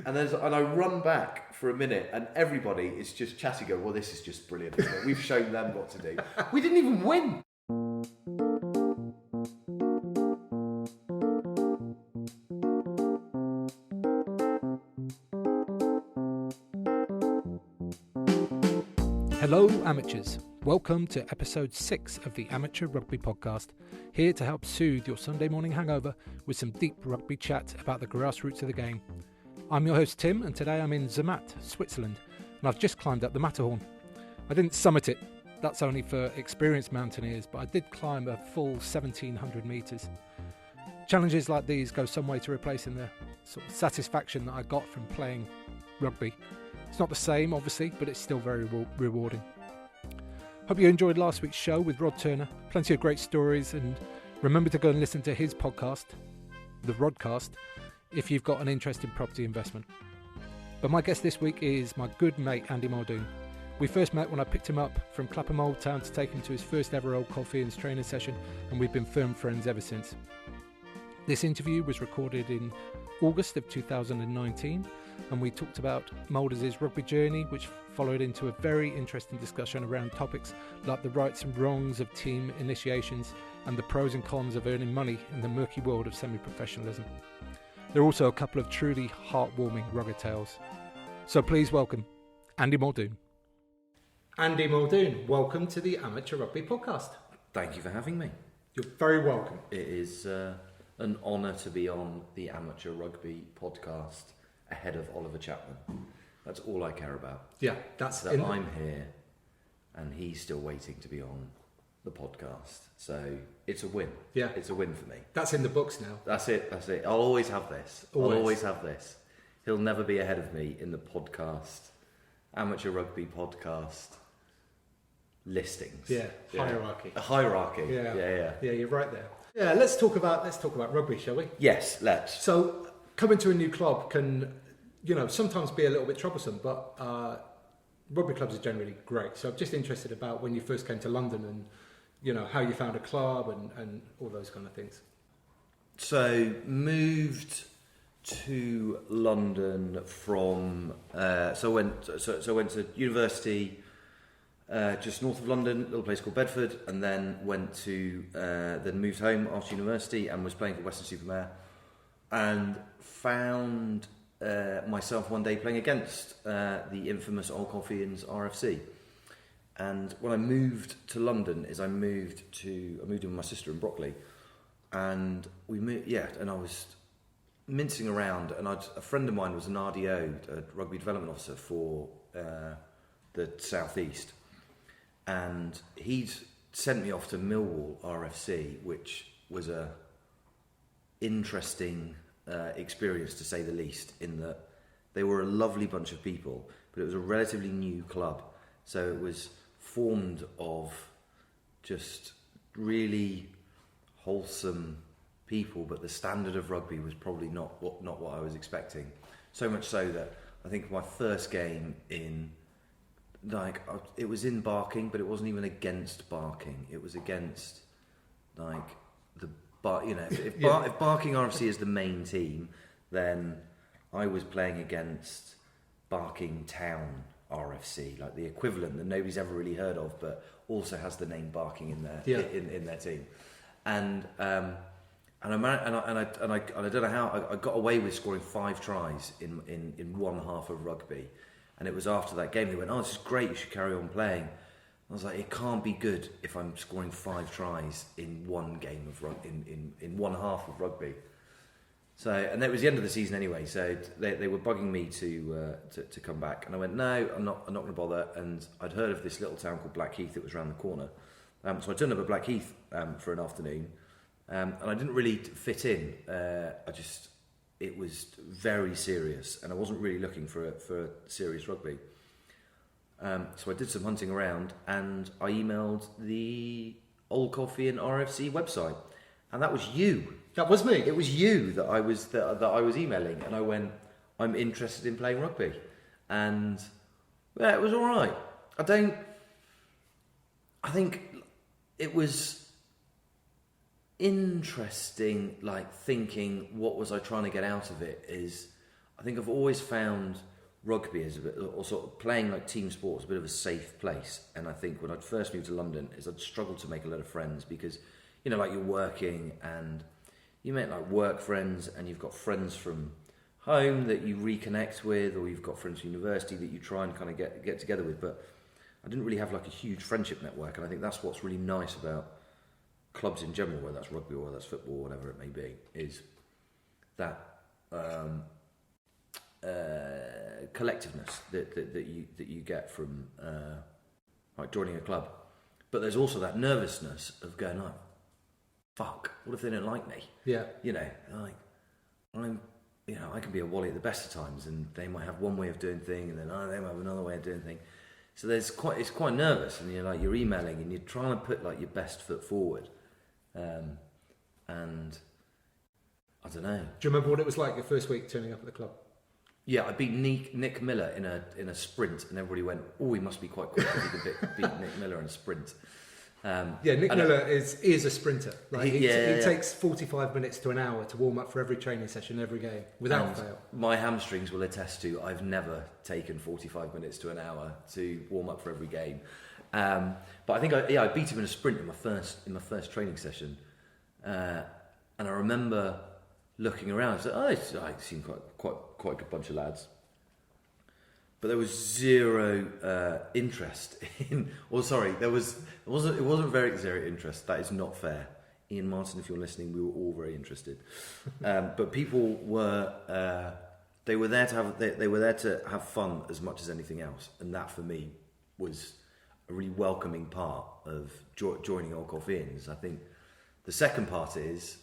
And I run back for a minute, and everybody is just chatting, going, well, this is just brilliant, isn't it? We've shown them what to do. We didn't even win. Hello, amateurs. Welcome to episode 6 of the Amateur Rugby Podcast, here to help soothe your Sunday morning hangover with some deep rugby chat about the grassroots of the game. I'm your host Tim, and today I'm in Zermatt, Switzerland, and I've just climbed up the Matterhorn. I didn't summit it, that's only for experienced mountaineers, but I did climb a full 1,700 metres. Challenges like these go some way to replacing the sort of satisfaction that I got from playing rugby. It's not the same, obviously, but it's still very rewarding. Hope you enjoyed last week's show with Rod Turner. Plenty of great stories, and remember to go and listen to his podcast, The Rodcast, if you've got an interest in property investment. But my guest this week is my good mate Andy Muldoon. We first met when I picked him up from Clapham Old Town to take him to his first ever Old Colfeians training session, and we've been firm friends ever since. This interview was recorded in August of 2019, and we talked about Mulders' rugby journey, which followed into a very interesting discussion around topics like the rights and wrongs of team initiations and the pros and cons of earning money in the murky world of semi-professionalism. There are also a couple of truly heartwarming rugby tales. So please welcome Andy Muldoon. Andy Muldoon, welcome to the Amateur Rugby Podcast. Thank you for having me. You're very welcome. It is an honour to be on the Amateur Rugby Podcast ahead of Oliver Chapman. That's all I care about. Yeah, that's that I'm here and he's still waiting to be on the podcast. So it's a win. Yeah. It's a win for me. That's in the books now. That's it. I'll always have this. Always. I'll always have this. He'll never be ahead of me in the podcast, Amateur Rugby Podcast listings. Yeah. Hierarchy. A hierarchy. Yeah, you're right there. Yeah, let's talk about rugby, shall we? Yes, let's. So coming to a new club can, sometimes be a little bit troublesome, but rugby clubs are generally great. So I'm just interested about when you first came to London and, how you found a club and all those kind of things. So moved to London from, I went to university just north of London, a little place called Bedford, and then then moved home after university and was playing for Western-super-Mare, and found myself one day playing against the infamous Old Colfeians RFC. And when I moved to London, I moved in with my sister in Brockley, and we moved. Yeah, and I was mincing around, and a friend of mine was an RDO, a rugby development officer for the southeast, and he'd sent me off to Millwall RFC, which was a interesting experience to say the least, in that they were a lovely bunch of people, but it was a relatively new club, so it was formed of just really wholesome people, but the standard of rugby was probably not what I was expecting. So much so that I think my first game in, it was in Barking, but it wasn't even against Barking. It was against if Barking RFC is the main team, then I was playing against Barking Town RFC, like the equivalent that nobody's ever really heard of, but also has the name Barking in their team. And I don't know how I got away with scoring 5 tries in one half of rugby. And it was after that game they went, "Oh, this is great, you should carry on playing." I was like, it can't be good if I'm scoring 5 tries in one game of in one half of rugby. So, and that was the end of the season anyway. So they were bugging me to come back, and I went, no, I'm not going to bother. And I'd heard of this little town called Blackheath that was around the corner, so I turned up at Blackheath for an afternoon, and I didn't really fit in. It was very serious, and I wasn't really looking for serious rugby. So I did some hunting around, and I emailed the Old Colfeian RFC website, and that was you. That was me. It was you that I was emailing, and I went, "I'm interested in playing rugby," and yeah, it was all right. I think it was interesting, like thinking, what was I trying to get out of it? Is I think I've always found rugby as a bit, or sort of playing like team sports, a bit of a safe place. And I think when I'd first moved to London, I'd struggled to make a lot of friends because, like you're working and you make like work friends, and you've got friends from home that you reconnect with, or you've got friends from university that you try and kind of get together with. But I didn't really have like a huge friendship network, and I think that's what's really nice about clubs in general, whether that's rugby or whether that's football, or whatever it may be, is that collectiveness that you get from like joining a club. But there's also that nervousness of going like, fuck, what if they don't like me? Yeah. Like I can be a wally at the best of times, and they might have one way of doing things, and then they might have another way of doing things. So it's quite nervous, and you're emailing and you're trying to put like your best foot forward, and I don't know. Do you remember what it was like your first week turning up at the club? Yeah, I beat Nick Miller in a sprint, and everybody went, "Oh, he must be quite quick if he can beat Nick Miller in a sprint." Nick Miller is a sprinter. Like he takes 45 minutes to an hour to warm up for every training session, every game, without fail. My hamstrings will attest to I've never taken 45 minutes to an hour to warm up for every game. But I think I beat him in a sprint in my first training session, and I remember looking around. So I seem quite a good bunch of lads. But there was zero interest in. It wasn't zero interest. That is not fair. Ian Martin, if you're listening, we were all very interested. But people were. They were there to have fun as much as anything else, and that for me was a really welcoming part of joining Old Colfeians. I think the second part is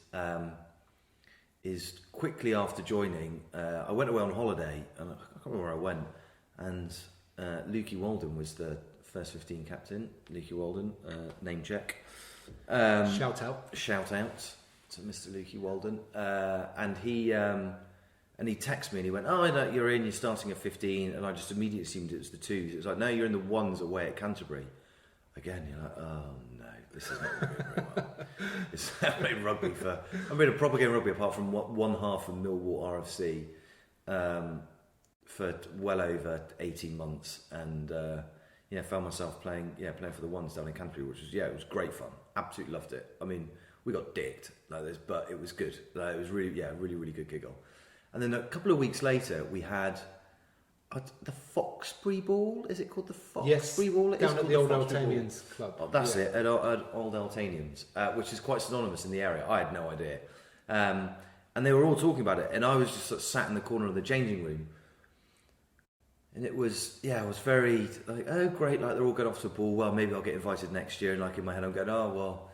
quickly after joining, I went away on holiday, and I can't remember where I went. And Lukey Walden was the first 15 captain. Lukey Walden, name check. Shout out to Mr. Lukey Walden. And he texted me and he went, "Oh, no, you're starting at 15." And I just immediately assumed it was the twos. It was like, "No, you're in the ones away at Canterbury." Again, you're like, "Oh no, this is not going very well." I've been a proper game of rugby apart from one half of Millwall RFC. For well over 18 months, and found myself playing for the ones down in Canterbury, which was it was great fun. Absolutely loved it. I mean, we got dicked like this, but it was good. It was really really good giggle. And then a couple of weeks later, we had the Foxbury Ball. Is it called the Foxbury Ball? It down at the Old Colfeians Club. Oh, that's it, at Old Colfeians, which is quite synonymous in the area. I had no idea, and they were all talking about it, and I was just sort of sat in the corner of the changing room. And it was very like, oh great, like they're all going off to a ball. Well, maybe I'll get invited next year. And like in my head, I'm going, oh well,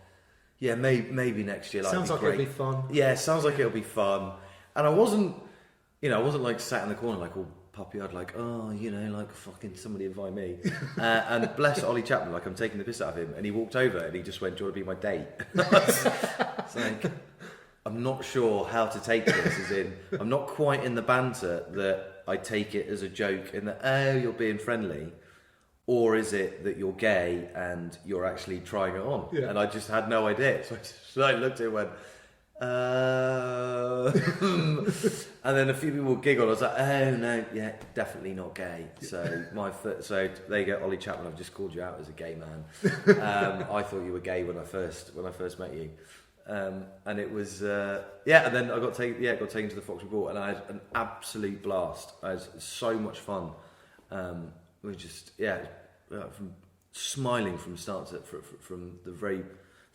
yeah, maybe next year. Like, sounds like great. It'll be fun. Yeah, sounds like it'll be fun. And I wasn't like sat in the corner like all puppy-eyed, like like fucking somebody invite me. And bless Ollie Chapman, like I'm taking the piss out of him, and he walked over and he just went, "Do you want to be my date?" It's like, I'm not sure how to take this. As in, I'm not quite in the banter that I take it as a joke in that, oh, you're being friendly, or is it that you're gay and you're actually trying it on? Yeah. And I just had no idea. So I looked at it and went, and then a few people giggled. I was like, oh no, yeah, definitely not gay. So so there you go, Ollie Chapman. I've just called you out as a gay man. I thought you were gay when I first met you. And it was and then I got taken to the Foxbury Ball, and I had an absolute blast. I had so much fun. We just from smiling from start to from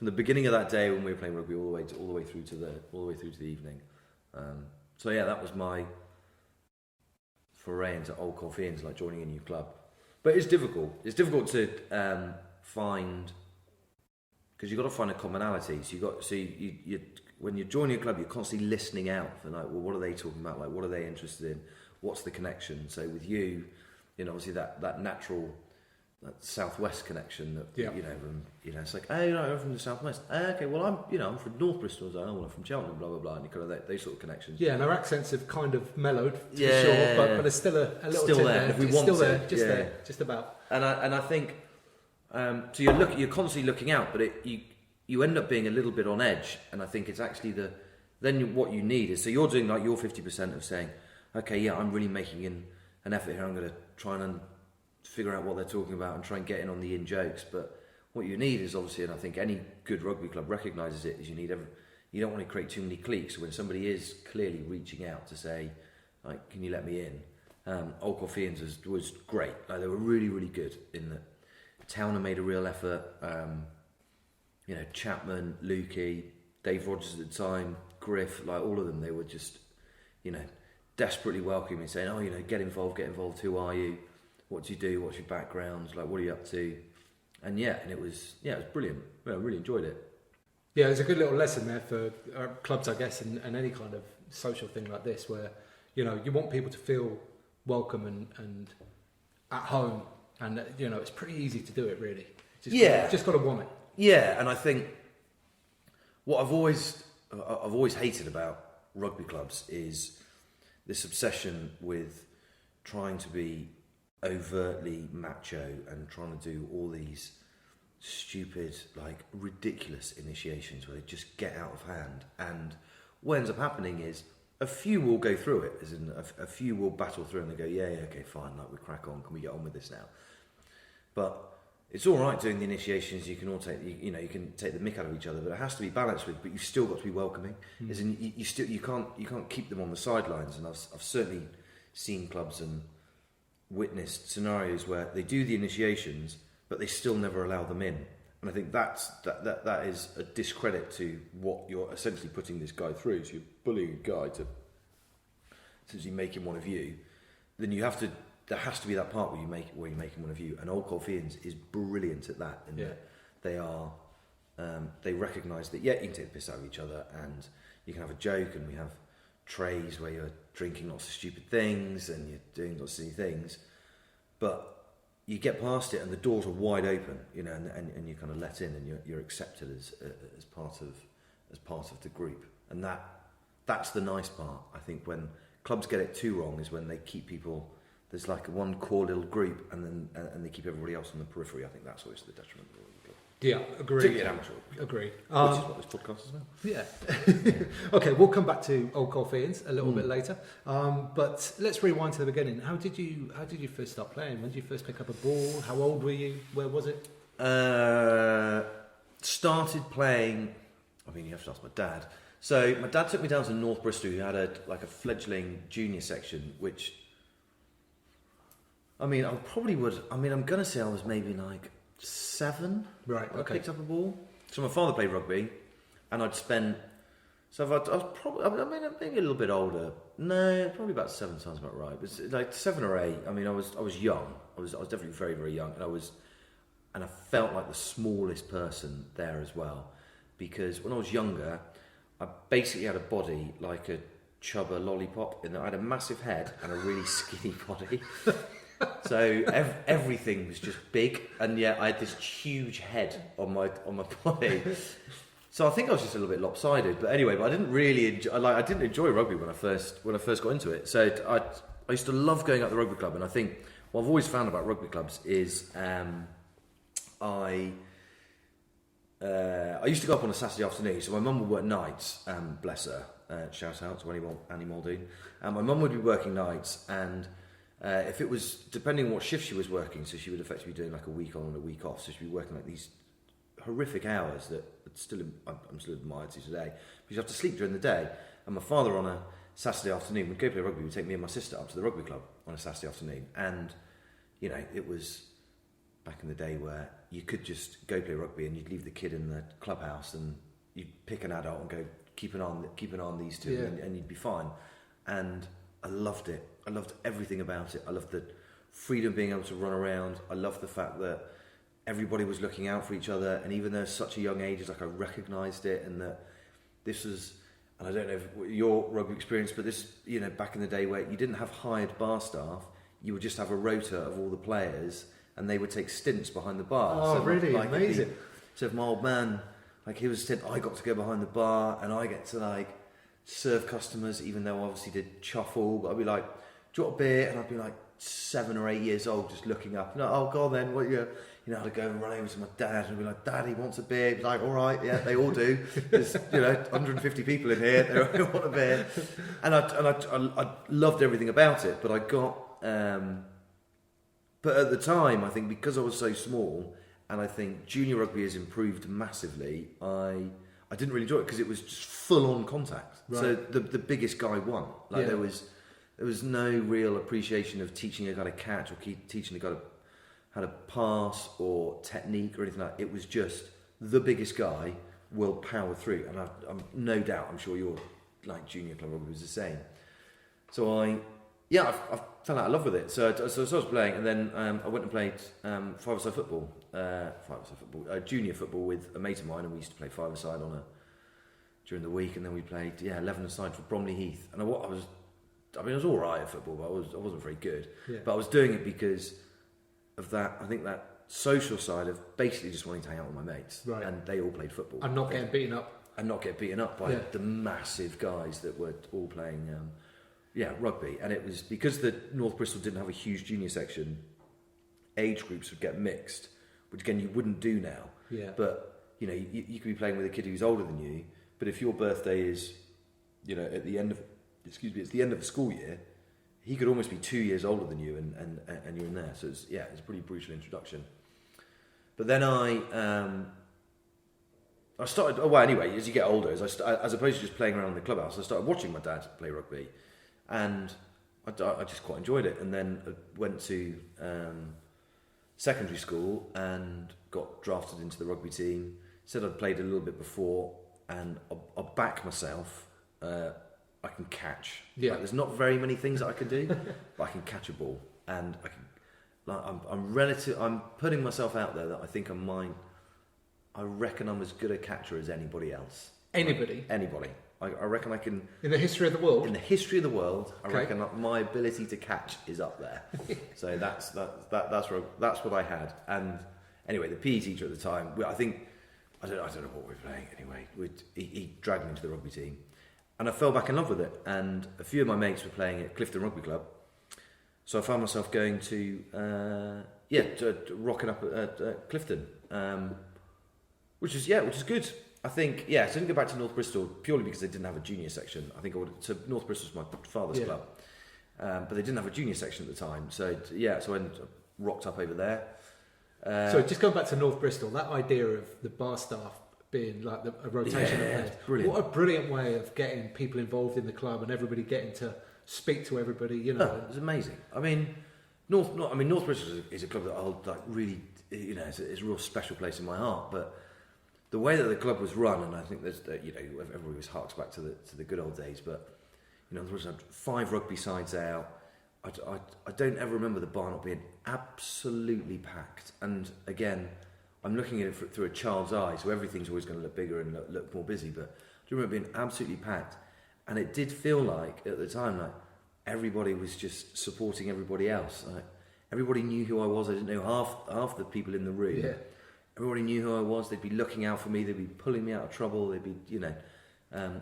the beginning of that day when we were playing rugby all the way through to the evening. So that was my foray into Old Colfeians, like joining a new club. But it's difficult. It's difficult to find. Because you've got to find a commonality. So you when you're joining a club, you're constantly listening out for like, well, what are they talking about? Like, what are they interested in? What's the connection? So with you, obviously that natural, that southwest connection that it's like, oh, I'm from the southwest. Okay, well I'm from North Bristol, so I'm from Cheltenham, blah blah blah, and you kind of those sort of connections. Yeah, and our accents have kind of mellowed, for sure, but there's still a little still there. There. If we it's want still to, there, just there, just about. And I think. So you're constantly looking out, but you end up being a little bit on edge, and I think it's actually what you need is, so you're doing like your 50% of saying, okay, yeah, I'm really making an effort here. I'm going to try and figure out what they're talking about and try and get in on the in-jokes. But what you need is obviously, and I think any good rugby club recognises it, is you don't want to create too many cliques. When somebody is clearly reaching out to say, like, can you let me in? Old Colfeians was great. Like, they were really, really good in that. Townsend made a real effort. Chapman, Lukey, Dave Rogers at the time, Griff, like all of them, they were just, desperately welcoming me, saying, oh, get involved, who are you? What do you do? What's your background? Like, what are you up to? And it was brilliant. I really enjoyed it. Yeah, there's a good little lesson there for clubs, I guess, and any kind of social thing like this, where, you want people to feel welcome and at home, and, it's pretty easy to do it, really. Just got to want it. Yeah, and I think what I've always hated about rugby clubs is this obsession with trying to be overtly macho and trying to do all these stupid, like, ridiculous initiations where they just get out of hand. And what ends up happening is a few will go through it, as in a few will battle through and they go, yeah, okay, fine, like, we crack on, can we get on with this now? But it's all right doing the initiations. You can all take, you can take the mick out of each other, but it has to be balanced with. But you've still got to be welcoming. As in, you can't keep them on the sidelines. And I've certainly seen clubs and witnessed scenarios where they do the initiations, but they still never allow them in. And I think that is a discredit to what you're essentially putting this guy through. So you're bullying a guy to essentially make him one of you. Then you have to. There has to be that part where you make him one of you. And Old Colfeians is brilliant at that. They recognise that, you can take the piss out of each other and you can have a joke, and we have trays where you're drinking lots of stupid things and you're doing lots of silly things. But you get past it and the doors are wide open, and you're kind of let in, and you're accepted as part of the group. And that's the nice part. I think when clubs get it too wrong is when they keep people. There's like one core little group, and they keep everybody else on the periphery. I think that's always the detriment of the rugby club. Yeah, agree. Particularly amateur. Agree. Which is what this podcast is about. Yeah. Okay, we'll come back to Old Colfeians a little bit later. But let's rewind to the beginning. How did you first start playing? When did you first pick up a ball? How old were you? Where was it? Started playing. I mean, you have to ask my dad. So my dad took me down to North Bristol. Who had a fledgling junior section, which. I mean, I probably would. I mean, I'm going to say I was maybe like 7. Right, okay. I picked up a ball. So my father played rugby, and I'd spent. So I was probably. I mean, maybe a little bit older. No, probably about 7 sounds about right. But like 7 or 8. I mean, I was young. I was definitely very, very young, and I felt like the smallest person there as well, because when I was younger, I basically had a body like a chubber lollipop, in that I had a massive head and a really skinny body. So everything was just big, and yet I had this huge head on my body. So I think I was just a little bit lopsided. But anyway, I didn't really I didn't enjoy rugby when I first got into it. So I used to love going out to the rugby club, and I think what I've always found about rugby clubs is I used to go up on a Saturday afternoon. So my mum would work nights, bless her. Shout out to Annie Muldoon. My mum would be working nights, and if it was, depending on what shift she was working, so she would effectively be doing like a week on and a week off, so she'd be working like these horrific hours that I'm still admired to today, but you have to sleep during the day. And my father on a Saturday afternoon would go play rugby, would take me and my sister up to the rugby club on a Saturday afternoon, and it was back in the day where you could just go play rugby and you'd leave the kid in the clubhouse and you'd pick an adult and go keep an eye on these two, and you'd be fine. And I loved it. I loved everything about it. I loved the freedom of being able to run around. I loved the fact that everybody was looking out for each other, and even though such a young age, it's like I recognised it, and that this was, and I don't know if your rugby experience, but this, back in the day where you didn't have hired bar staff, you would just have a rota of all the players, and they would take stints behind the bar. Oh, so really? Like, amazing. So if my old man, he was a stint, I got to go behind the bar, and I get to serve customers, even though I obviously did chuffle, but I'd be like, do you want a beer? And I'd be like, 7 or 8 years old, just looking up. And, oh, go on then, what you know, I'd go and run over to my dad and be like, Daddy wants a beer. He'd be like, all right, yeah, they all do. There's 150 people in here, they all want a beer. And I loved everything about it, but I got, but at the time, I think because I was so small, and I think junior rugby has improved massively, I didn't really enjoy it because it was just full on contact. Right. So the biggest guy won. Like there was no real appreciation of teaching a guy to catch or teaching a guy how to pass or technique or anything like that. It was just the biggest guy will power through. And I'm no doubt, I'm sure your like junior club rugby was the same. So I fell out of love with it. So I was playing, and then I went and played five-a-side football, junior football with a mate of mine, and we used to play five-a-side during the week, and then we played 11-a-side for Bromley Heath. And I was all right at football, but I wasn't very good. Yeah. But I was doing it because of that. I think that social side of basically just wanting to hang out with my mates, right. And they all played football. And not getting beaten up. And not get beaten up by the massive guys that were all playing. Rugby, and it was because the North Bristol didn't have a huge junior section. Age groups would get mixed, which again you wouldn't do now. Yeah. But you could be playing with a kid who's older than you. But if your birthday is, at the end of the school year, he could almost be 2 years older than you, and you're in there. So it's a pretty brutal introduction. But then I started. Oh well, anyway, as you get older, as opposed to just playing around in the clubhouse, I started watching my dad play rugby. And I just quite enjoyed it. And then I went to secondary school and got drafted into the rugby team. Said I'd played a little bit before, and I'll back myself. I can catch. Yeah. Like, there's not very many things that I can do, but I can catch a ball, and I can. Like, I'm putting myself out there that I think I reckon I'm as good a catcher as anybody else. Anybody. I reckon I can... In the history of the world? In the history of the world, I reckon my ability to catch is up there. So that's what I had. And anyway, the PE teacher at the time, I don't know what we were playing anyway. He dragged me into the rugby team. And I fell back in love with it. And a few of my mates were playing at Clifton Rugby Club. So I found myself going to rocking up at Clifton, which is good. I think, so I didn't go back to North Bristol purely because they didn't have a junior section. I think so North Bristol's my father's club, but they didn't have a junior section at the time. So so I rocked up over there. So just going back to North Bristol, that idea of the bar staff being like a rotation of players. Brilliant. What a brilliant way of getting people involved in the club and everybody getting to speak to everybody. It was amazing. I mean, North Bristol is a club that I hold like really, it's a real special place in my heart, but. The way that the club was run, and I think there's, everybody always harks back to the good old days, but there was 5 rugby sides out. I don't ever remember the bar not being absolutely packed. And again, I'm looking at it through a child's eye, so everything's always going to look bigger and look more busy. But I do remember being absolutely packed, and it did feel like at the time like everybody was just supporting everybody else. Like, everybody knew who I was. I didn't know half the people in the room. Yeah. Everybody knew who I was. They'd be looking out for me. They'd be pulling me out of trouble. They'd be,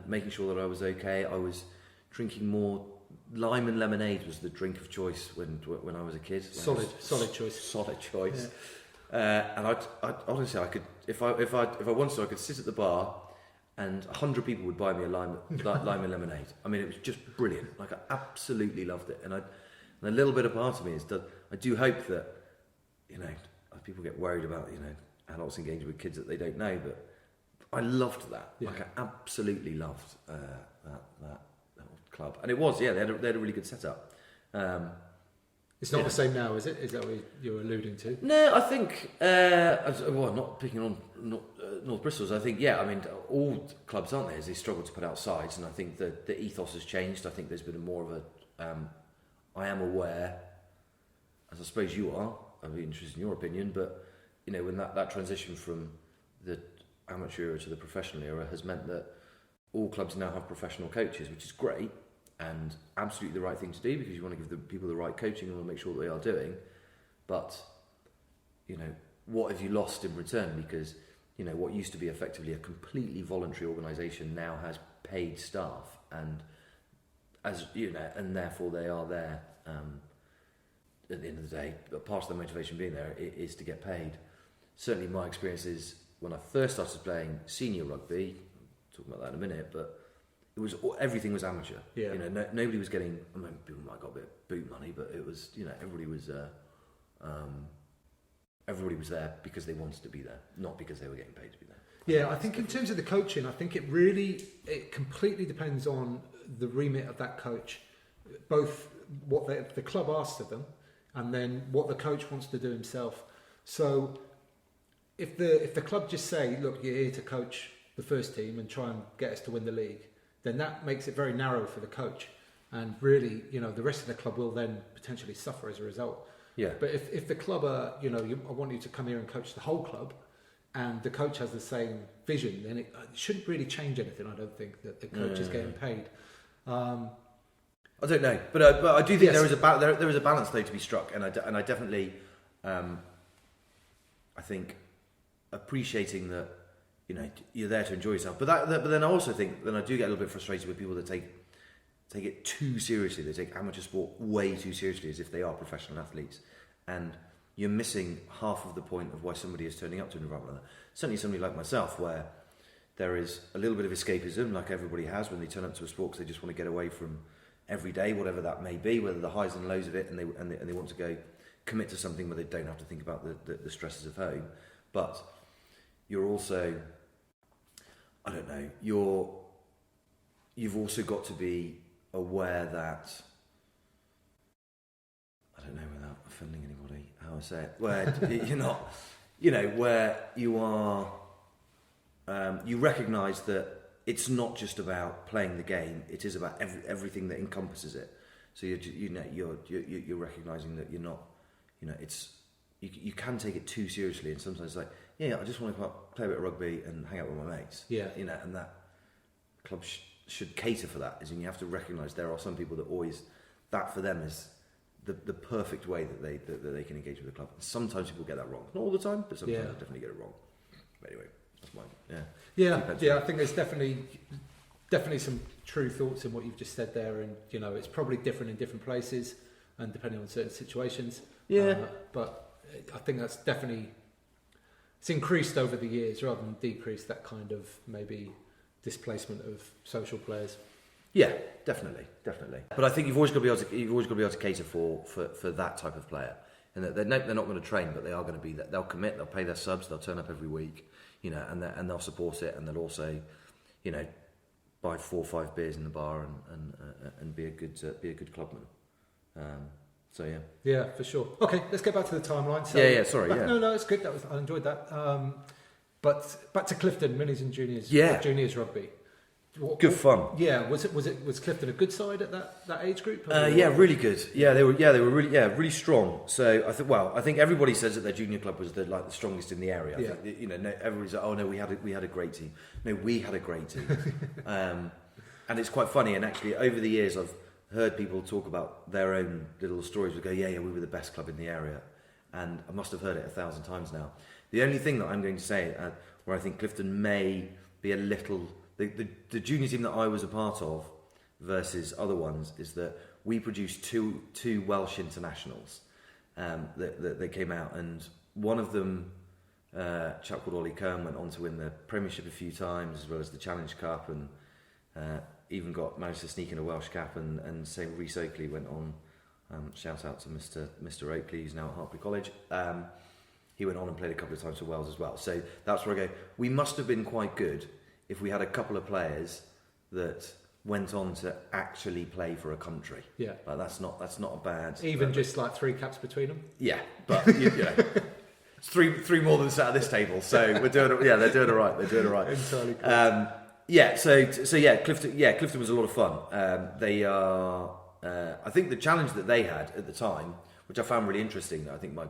making sure that I was okay. I was drinking more. Lime and lemonade was the drink of choice when I was a kid. Solid choice. Solid choice. Yeah. And I honestly, I could if I wanted to, I could sit at the bar, and 100 people would buy me a lime and lemonade. I mean, it was just brilliant. Like I absolutely loved it. And a little bit of part of me is that I do hope that people get worried about adults engaging with kids that they don't know, but I loved that. Yeah. Like I absolutely loved that club, and it was they had a really good setup. It's not the same now, is it? Is that what you're alluding to? No, I think not picking on North Bristol's. I think all clubs aren't there. They struggle to put out sides, and I think the ethos has changed. I think there's been more of a I am aware, as I suppose you are. I'd be interested in your opinion, but. When that transition from the amateur era to the professional era has meant that all clubs now have professional coaches, which is great and absolutely the right thing to do because you want to give the people the right coaching and want to make sure that they are doing. But, what have you lost in return? Because, what used to be effectively a completely voluntary organisation now has paid staff and and therefore they are there at the end of the day, part of the motivation being there is to get paid. Certainly my experience is when I first started playing senior rugby, I'll talk about that in a minute, but everything was amateur. Yeah. Nobody was getting, I mean, people might have got a bit of boot money, but it was, everybody was there because they wanted to be there, not because they were getting paid to be there. Yeah, I think in terms of the coaching, I think it completely depends on the remit of that coach, both what the club asks of them and then what the coach wants to do himself. So if the club just say, look, you're here to coach the first team and try and get us to win the league, then that makes it very narrow for the coach. And really, the rest of the club will then potentially suffer as a result. Yeah. But if the club are, I want you to come here and coach the whole club, and the coach has the same vision, then it shouldn't really change anything. I don't think that the coach is getting paid. I don't know, but I do think Yes. there is a balance though to be struck, and I definitely, I think, appreciating that you're there to enjoy yourself, but then I also think I do get a little bit frustrated with people that take it too seriously. They take amateur sport way too seriously, as if they are professional athletes, and you're missing half of the point of why somebody is turning up to an environment like that. Certainly somebody like myself, where there is a little bit of escapism, like everybody has when they turn up to a sport, because they just want to get away from every day, whatever that may be, whether the highs and lows of it, and they want to go commit to something where they don't have to think about the stresses of home. But you're also, I don't know, you've also got to be aware that, I don't know without offending anybody how I say it, where you're not, where you are, you recognise that it's not just about playing the game; it is about everything that encompasses it. So you're recognising that you're not, you can take it too seriously, and sometimes it's like, I just want to play a bit of rugby and hang out with my mates. Yeah. And that club should cater for that. And you have to recognise there are some people that always, that for them is the perfect way that they can engage with the club. And sometimes people get that wrong, not all the time, but sometimes they definitely get it wrong. But anyway, that's mine. Yeah. I think there's definitely some true thoughts in what you've just said there, and it's probably different in different places and depending on certain situations. Yeah. But I think that's definitely, it's increased over the years rather than decreased, that kind of maybe displacement of social players. Yeah, definitely. But I think you've always got to be able to cater for that type of player, and that they're not going to train, but they are going to be that. They'll commit, they'll pay their subs, they'll turn up every week, and they'll support it, and they'll also, buy 4 or 5 beers in the bar and be a good clubman. So yeah. Yeah, for sure. Okay, let's get back to the timeline. So, Sorry. No, it's good. I enjoyed that. But back to Clifton, minis and juniors. Yeah. Juniors rugby. Good fun. Yeah, was Clifton a good side at that age group? Really good. Yeah, they were really strong. So I think everybody says that their junior club was the strongest in the area. I think, everybody's like, oh no, we had a great team. No, we had a great team. And it's quite funny. And actually, over the years, I've heard people talk about their own little stories. We go, we were the best club in the area, and I must have heard it 1,000 times now. The only thing that I'm going to say, where I think Clifton may be a little. The junior team that I was a part of versus other ones is that we produced two Welsh internationals that came out, and one of them, a chap called Ollie Kern, went on to win the Premiership a few times as well as the Challenge Cup, and even managed to sneak in a Welsh cap, and same Rhys Oakley went on. Shout out to Mr. Oakley, who's now at Hartpury College. He went on and played a couple of times for Wales as well. So that's where I go. We must have been quite good if we had a couple of players that went on to actually play for a country. Yeah, that's not a bad. Even just like 3 caps between them. Yeah, but it's three more than sat at this table. So we're doing it. Yeah, they're doing it right. Entirely cool. Clifton was a lot of fun. They are. I think the challenge that they had at the time, which I found really interesting. I think I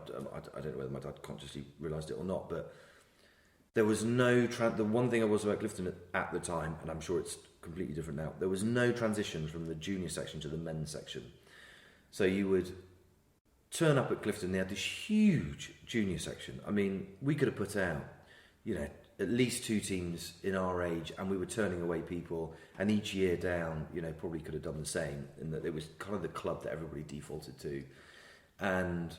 don't know whether my dad consciously realised it or not, but. There was no the one thing I was about Clifton at the time, and I'm sure it's completely different now. There was no transition from the junior section to the men's section. So you would turn up at Clifton. They had this huge junior section. I mean, we could have put out, at least 2 teams in our age, and we were turning away people. And each year down, probably could have done the same. In that it was kind of the club that everybody defaulted to. and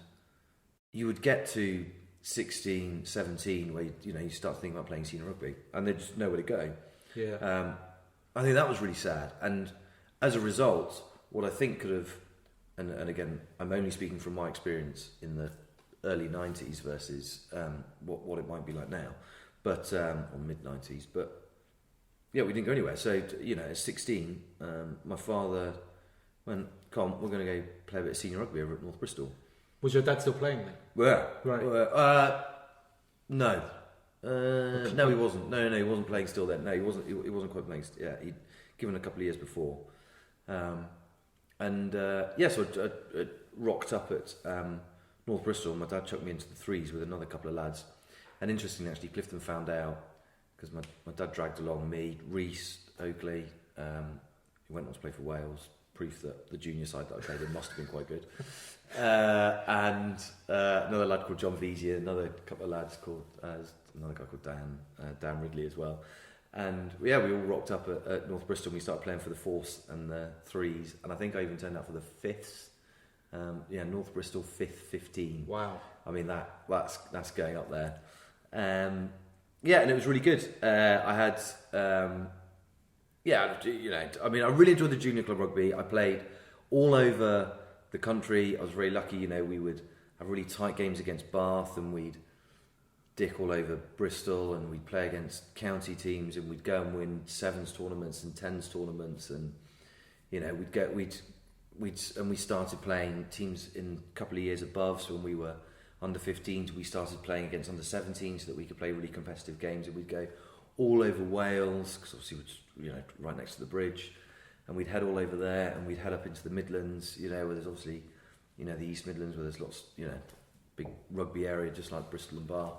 you would get to 16, 17, where you start thinking about playing senior rugby, and they just know where to go. Yeah. I think that was really sad, and as a result, what I think could have, and again, I'm only speaking from my experience in the early 90s versus what it might be like now, but or mid 90s, but yeah, we didn't go anywhere. So at 16, my father went, "Come, we're going to go play a bit of senior rugby over at North Bristol." Was your dad still playing then? Yeah. Right. No. No, he wasn't. No, he wasn't playing still then. No, he wasn't. He wasn't quite playing. Yeah, he'd given a couple of years before, so I rocked up at North Bristol. My dad chucked me into the threes with another couple of lads, and interestingly, actually, Clifton found out because my dad dragged along me, Reese, Oakley. He went on to play for Wales. Proof that the junior side that I played in must have been quite good. And another lad called John Vezier, another couple of lads called another guy called Dan Ridley as well. And we all rocked up at North Bristol. And we started playing for the fourths and the threes, and I think I even turned out for the fifths. North Bristol 5th 15. Wow. I mean that's going up there. And it was really good. I had. I really enjoyed the junior club rugby. I played all over the country. I was very lucky, we would have really tight games against Bath, and we'd dick all over Bristol, and we'd play against county teams, and we'd go and win sevens tournaments and tens tournaments, and we started playing teams in a couple of years above. So when we were under 15s, we started playing against under 17s so that we could play really competitive games, and we'd go all over Wales, because obviously we're right next to the bridge, and we'd head all over there, and we'd head up into the Midlands, where there's obviously, the East Midlands, where there's lots, big rugby area, just like Bristol and Bath.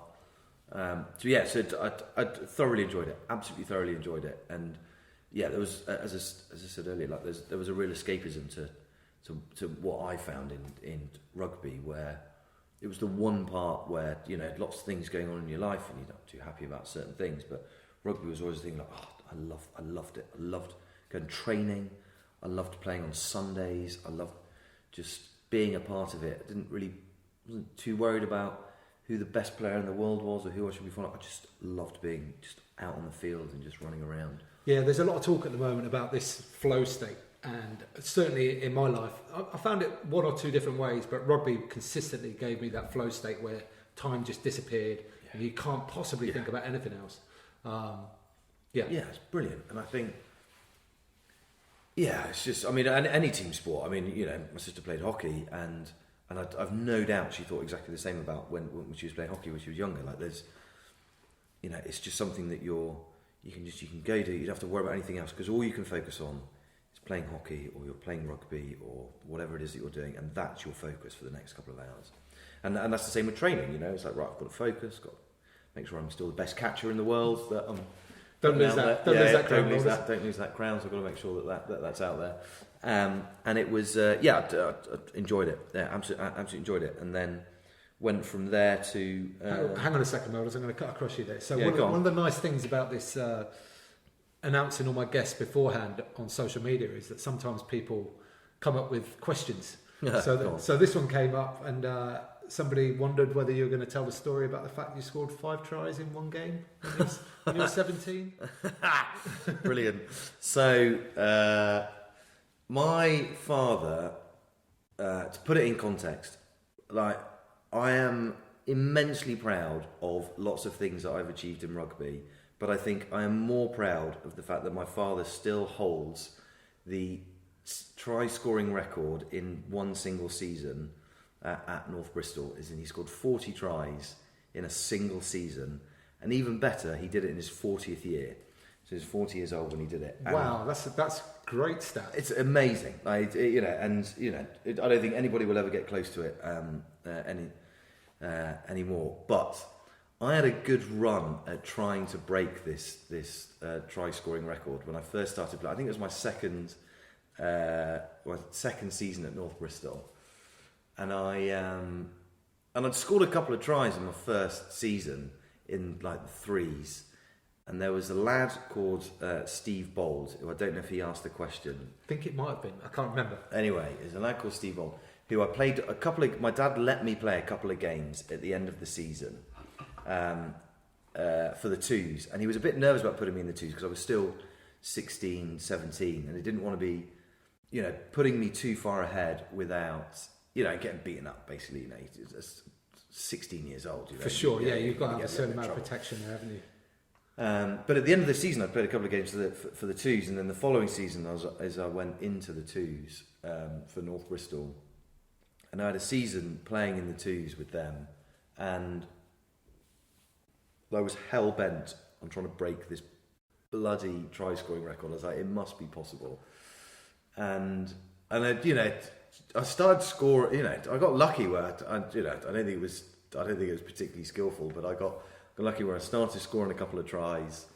I thoroughly enjoyed it, absolutely thoroughly enjoyed it, and there was, as I said earlier, like there was a real escapism to what I found in rugby, where it was the one part where lots of things going on in your life, and you're not too happy about certain things, but rugby was always a thing like, I loved it. I loved going training. I loved playing on Sundays. I loved just being a part of it. I wasn't too worried about who the best player in the world was or who I should be following. I just loved being just out on the field and just running around. Yeah, there's a lot of talk at the moment about this flow state, and certainly in my life, I found it one or two different ways, but rugby consistently gave me that flow state where time just disappeared and you can't possibly think about anything else. It's brilliant, and I think it's just, any team sport. My sister played hockey, and I've no doubt she thought exactly the same about when she was playing hockey when she was younger. Like there's, it's just something that you can go to. You don't have to worry about anything else, because all you can focus on is playing hockey, or you're playing rugby, or whatever it is that you're doing, and that's your focus for the next couple of hours. And that's the same with training. It's like, right, I've got to focus, got to make sure I'm still the best catcher in the world. That don't lose that crown. Don't lose that crown. So I've got to make sure that's out there. And it was I enjoyed it. Yeah, absolutely enjoyed it. And then went from there to hang on a second, Mulders. I'm going to cut across you there. So one of the nice things about this announcing all my guests beforehand on social media is that sometimes people come up with questions. So this one came up, and somebody wondered whether you were going to tell the story about the fact you scored 5 tries in one game when you were 17. Brilliant. So my father, to put it in context, like, I am immensely proud of lots of things that I've achieved in rugby, but I think I am more proud of the fact that my father still holds the try scoring record in one single season at North Bristol. He scored 40 tries in a single season, and even better, he did it in his 40th year. So he was 40 years old when he did it. Wow, that's great stat. It's amazing. I don't think anybody will ever get close to it anymore. But I had a good run at trying to break this try scoring record when I first started playing. I think it was my second season at North Bristol, and I'd scored a couple of tries in my first season in like the threes, and there was a lad called Steve Bold, who I don't know if he asked the question. I think it might have been. I can't remember. Anyway, there's a lad called Steve Bold who I played a couple of. My dad let me play a couple of games at the end of the season for the twos, and he was a bit nervous about putting me in the twos because I was still 16, 17, and he didn't want to be, putting me too far ahead without, getting beaten up. Basically, he's 16 years old. For sure, you've got to have a certain amount of protection there, haven't you? But at the end of the season, I played a couple of games for the twos, and then the following season, as I went into the twos for North Bristol, and I had a season playing in the twos with them, and I was hell bent on trying to break this bloody try scoring record. I was like, it must be possible, and I started scoring. I got lucky where I don't think it was particularly skillful, but I got lucky where I started scoring a couple of tries,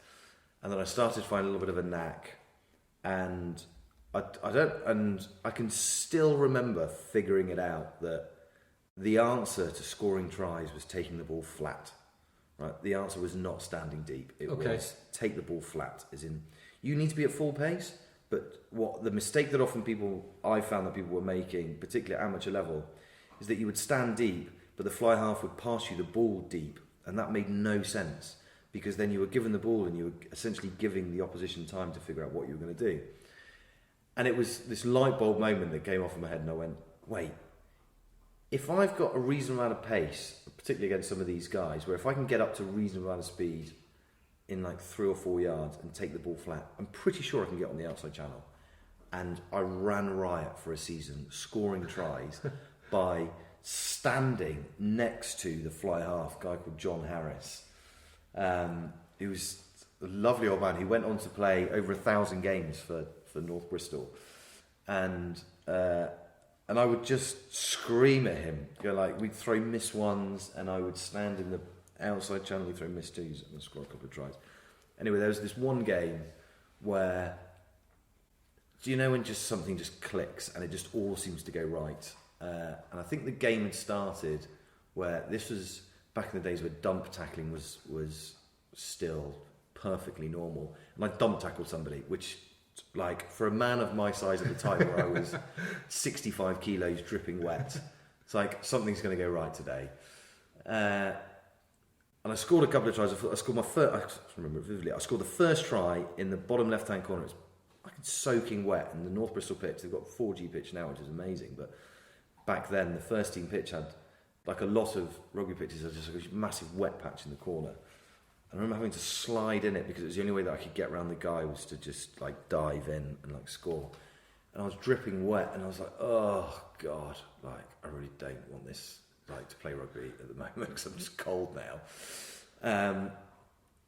and then I started to find a little bit of a knack, and I can still remember figuring it out that the answer to scoring tries was taking the ball flat. Right, the answer was not standing deep. It was take the ball flat, as in you need to be at full pace. But what the mistake that often I found that people were making, particularly at amateur level, is that you would stand deep, but the fly half would pass you the ball deep, and that made no sense because then you were given the ball and you were essentially giving the opposition time to figure out what you were going to do. And it was this light bulb moment that came off in my head, and I went, wait, if I've got a reasonable amount of pace, particularly against some of these guys, where if I can get up to a reasonable amount of speed in like 3 or 4 yards and take the ball flat, I'm pretty sure I can get on the outside channel. And I ran riot for a season, scoring tries by standing next to the fly half, a guy called John Harris. He was a lovely old man. He went on to play over 1,000 games for North Bristol. And I would just scream at him. We'd throw miss ones, and I would stand in the outside channel, we'd throw miss twos, and score a couple of tries. Anyway, there was this one game where, when just something just clicks and it just all seems to go right? And I think the game had started where this was back in the days where dump tackling was still perfectly normal. And I dump tackled somebody, which, for a man of my size at the time, where I was 65 kilos dripping wet, it's like something's going to go right today. And I scored a couple of tries. I scored my first. I remember it vividly. I scored the first try in the bottom left-hand corner. It's soaking wet, and the North Bristol pitch. They've got 4G pitch now, which is amazing. But back then, the first team pitch had a lot of rugby pitches. Had just a massive wet patch in the corner. I remember having to slide in it because it was the only way that I could get around the guy was to just dive in and score. And I was dripping wet, and I was like, oh god, I really don't want this. To play rugby at the moment because I'm just cold now. And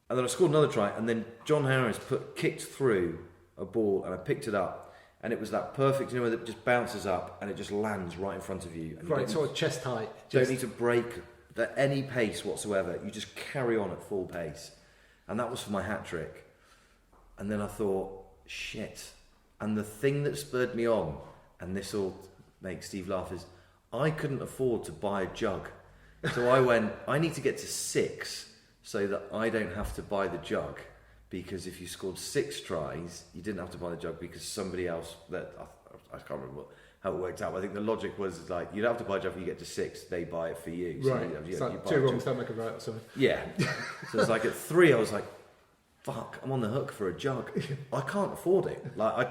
then I scored another try, and then John Harris kicked through a ball, and I picked it up, and it was that perfect, where it just bounces up and it just lands right in front of you. And right, sort of chest height. Don't need to break at any pace whatsoever. You just carry on at full pace, and that was for my hat trick. And then I thought, shit. And the thing that spurred me on, and this will make Steve laugh, is I couldn't afford to buy a jug. So I went, I need to get to 6 so that I don't have to buy the jug. Because if you scored 6 tries, you didn't have to buy the jug because somebody else, I can't remember how it worked out. But I think the logic was you don't have to buy a jug if you get to 6, they buy it for you. So right, it's like 2 wrongs don't make a right or something. Yeah. So it's at 3, I was like, fuck, I'm on the hook for a jug. I can't afford it. I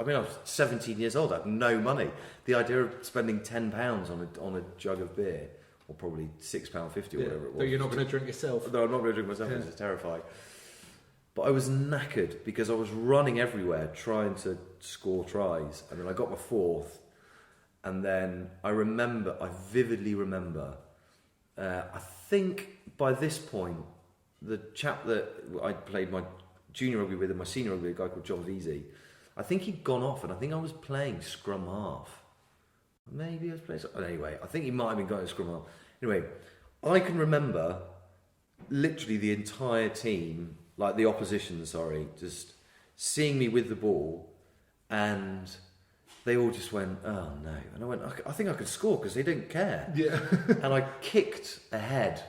mean, I was 17 years old. I had no money. The idea of spending £10 on a jug of beer, or probably £6.50 or whatever it was. So you're not going to drink yourself. No, I'm not going to drink myself. Yeah. It's terrifying. But I was knackered because I was running everywhere trying to score tries, and then I got my 4th, and then I vividly remember. I think by this point, the chap that I played my junior rugby with and my senior rugby, a guy called John Veazey, I think he'd gone off, and I think I was playing scrum half. Maybe I was playing... Anyway, I think he might have been going to scrum half. Anyway, I can remember literally the entire team, the opposition, just seeing me with the ball, and they all just went, oh no. And I went, I think I could score because they didn't care. Yeah. And I kicked ahead.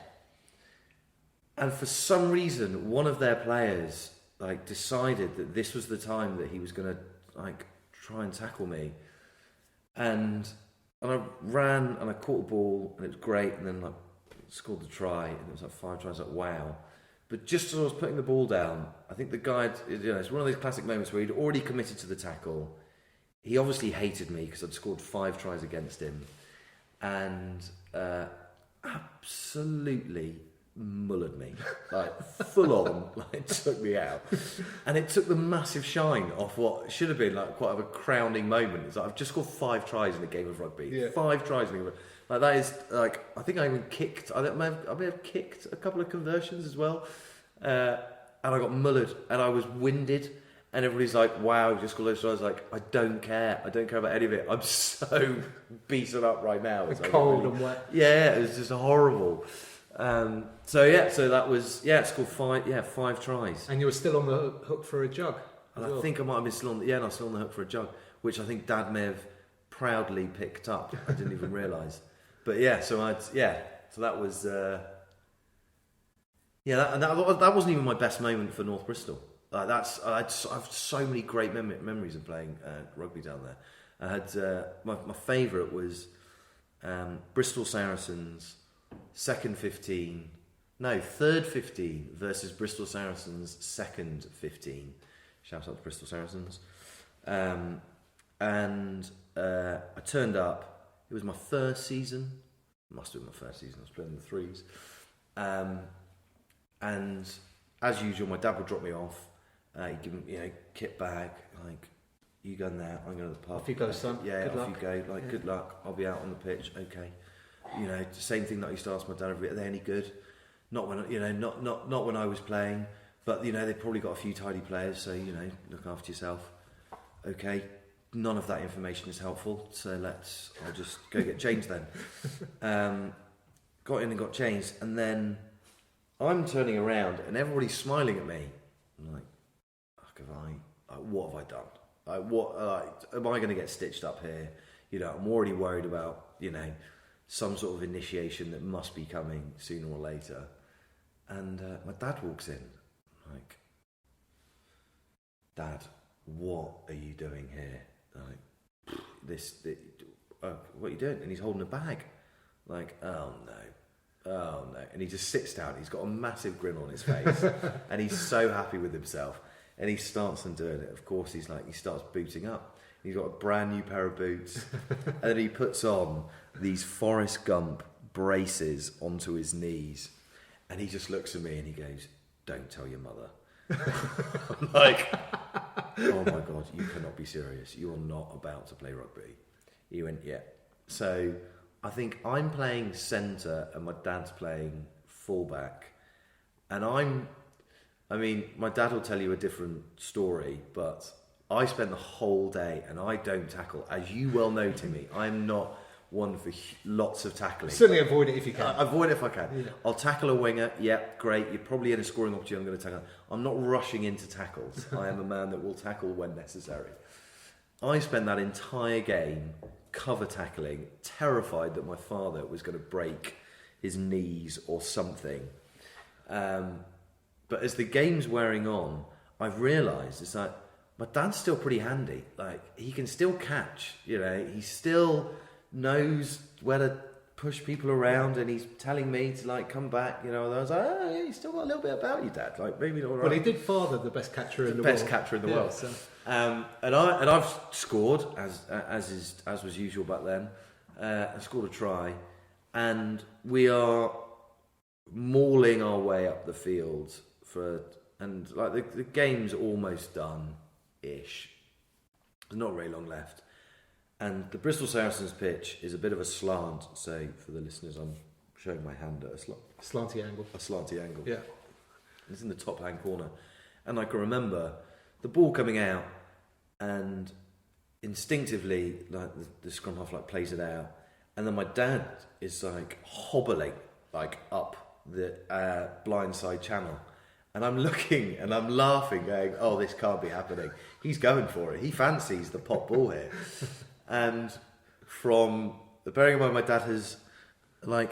And for some reason, one of their players decided that this was the time that he was going to try and tackle me. And And I ran and I caught the ball and it was great, and then scored the try and it was 5 tries, wow. But just as I was putting the ball down, I think the guy, it's one of those classic moments where he'd already committed to the tackle. He obviously hated me because I'd scored 5 tries against him, and absolutely mullered me, full on, took me out, and it took the massive shine off what should have been quite of a crowning moment. It's I've just scored 5 tries in a game of rugby, 5 tries in a game of rugby. That is I think I even kicked. I may have kicked a couple of conversions as well, and I got mullered and I was winded. And everybody's like, "Wow, you just got those tries." I don't care. I don't care about any of it. I'm so beaten up right now. It's cold and wet. Yeah, it was just horrible. So that was scored 5 tries. And you were still on the hook for a jug. And I think I might have been still on. And I was still on the hook for a jug, which I think Dad may have proudly picked up. I didn't even realise. But so that was that wasn't even my best moment for North Bristol. I have so many great memories of playing rugby down there. I had my favourite was Bristol Saracens third 15 versus Bristol Saracens second 15. Shout out to Bristol Saracens. And I turned up. It was my first season. It must have been my first season. I was playing the threes. And as usual, my dad would drop me off. He'd give me, kit bag, you go now, I'm going to the pub. Off you go, son. Yeah, good off luck. You go. Good luck. I'll be out on the pitch. Okay. The same thing that I used to ask my dad. Are they any good? Not when not when I was playing, but they've probably got a few tidy players, so look after yourself. Okay. None of that information is helpful, so I'll just go get changed then. Got in and got changed, and then I'm turning around and everybody's smiling at me. I'm like, what have I done? Am I going to get stitched up here? I'm already worried about, some sort of initiation that must be coming sooner or later. And my dad walks in, Dad, what are you doing here? What are you doing? And he's holding a bag. Oh no. And he just sits down. He's got a massive grin on his face and he's so happy with himself. And he starts doing it. Of course, he starts booting up. He's got a brand new pair of boots. And then he puts on these Forrest Gump braces onto his knees. And he just looks at me and he goes, "Don't tell your mother." I'm like, "Oh my God, you cannot be serious. You are not about to play rugby." He went, "Yeah." So I think I'm playing centre and my dad's playing fullback. And my dad will tell you a different story, but I spent the whole day and I don't tackle. As you well know, Timmy, I'm not one for lots of tackling. Certainly avoid it if you can. Avoid it if I can. Yeah. I'll tackle a winger. Yep, great. You're probably in a scoring opportunity. I'm going to tackle. I'm not rushing into tackles. I am a man that will tackle when necessary. I spent that entire game cover tackling, terrified that my father was going to break his knees or something. But as the game's wearing on, I've realised it's my dad's still pretty handy. He can still catch, he still knows where to push people around, and he's telling me to come back, and I was like, "Oh, yeah, you still got a little bit about you, Dad. Maybe not right." Well, he did father the best catcher in the world. Best catcher in the world. So. And I've scored as was usual back then. I scored a try, and we are mauling our way up the field the game's almost done-ish. There's not very long left. And the Bristol Saracens pitch is a bit of a slant, so for the listeners, I'm showing my hand at a slanty angle. A slanty angle. Yeah. It's in the top hand corner. And I can remember the ball coming out, and instinctively, the scrum half plays it out, and then my dad is hobbling up the blindside channel. And I'm looking and I'm laughing, going, "Oh, this can't be happening." He's going for it. He fancies the pop ball here. And bearing in mind, my dad has, I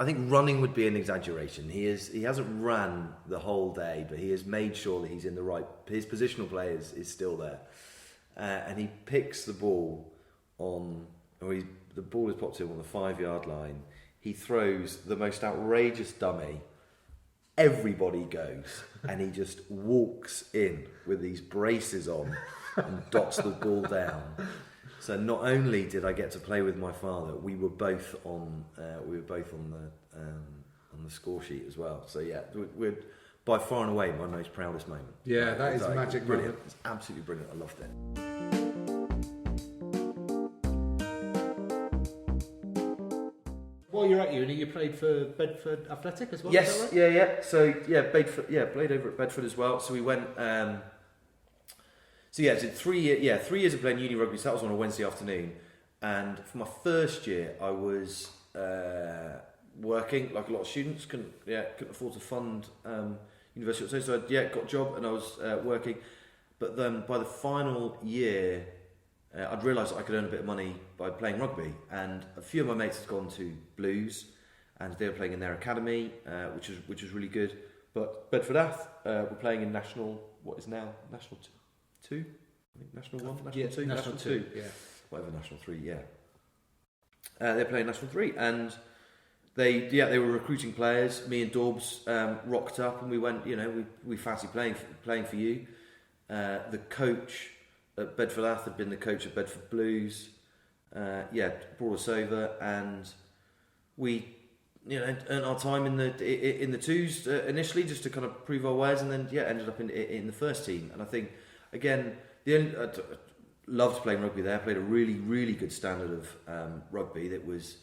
think running would be an exaggeration. He hasn't ran the whole day, but he has made sure that he's in the right. His positional play is still there, and he picks the ball on the ball is popped to him on the 5-yard line. He throws the most outrageous dummy. Everybody goes, and he just walks in with these braces on and dots the ball down. So not only did I get to play with my father, we were both on the score sheet as well. So yeah, we're by far and away my most proudest moment. Yeah, that is a magic brilliant. moment. It's absolutely brilliant. I loved it. While you're at uni, you played for Bedford Athletic as well. Yes, is that right? yeah. So yeah, Bedford, played over at Bedford as well. So we went. So 3 years of playing uni rugby. So that was on a Wednesday afternoon, and for my first year, I was working like a lot of students. Couldn't afford to fund university. So I got a job and I was working. But then by the final year, I'd realised I could earn a bit of money by playing rugby, and a few of my mates had gone to Blues, and they were playing in their academy, which was really good. But Bedford Ath were playing in national, what is now National 2, I think National 1, National 2, National 2, yeah, whatever, National 3, yeah. They're playing National 3, and they were recruiting players. Me and Dorbs rocked up, and we went. We fancy playing for you. The coach at Bedford Ath had been the coach at Bedford Blues. Brought us over, and we, earned our time in the twos initially, just to kind of prove our wares, and then ended up in the first team. And I think again, I loved playing rugby there. I played a really, really good standard of rugby that was,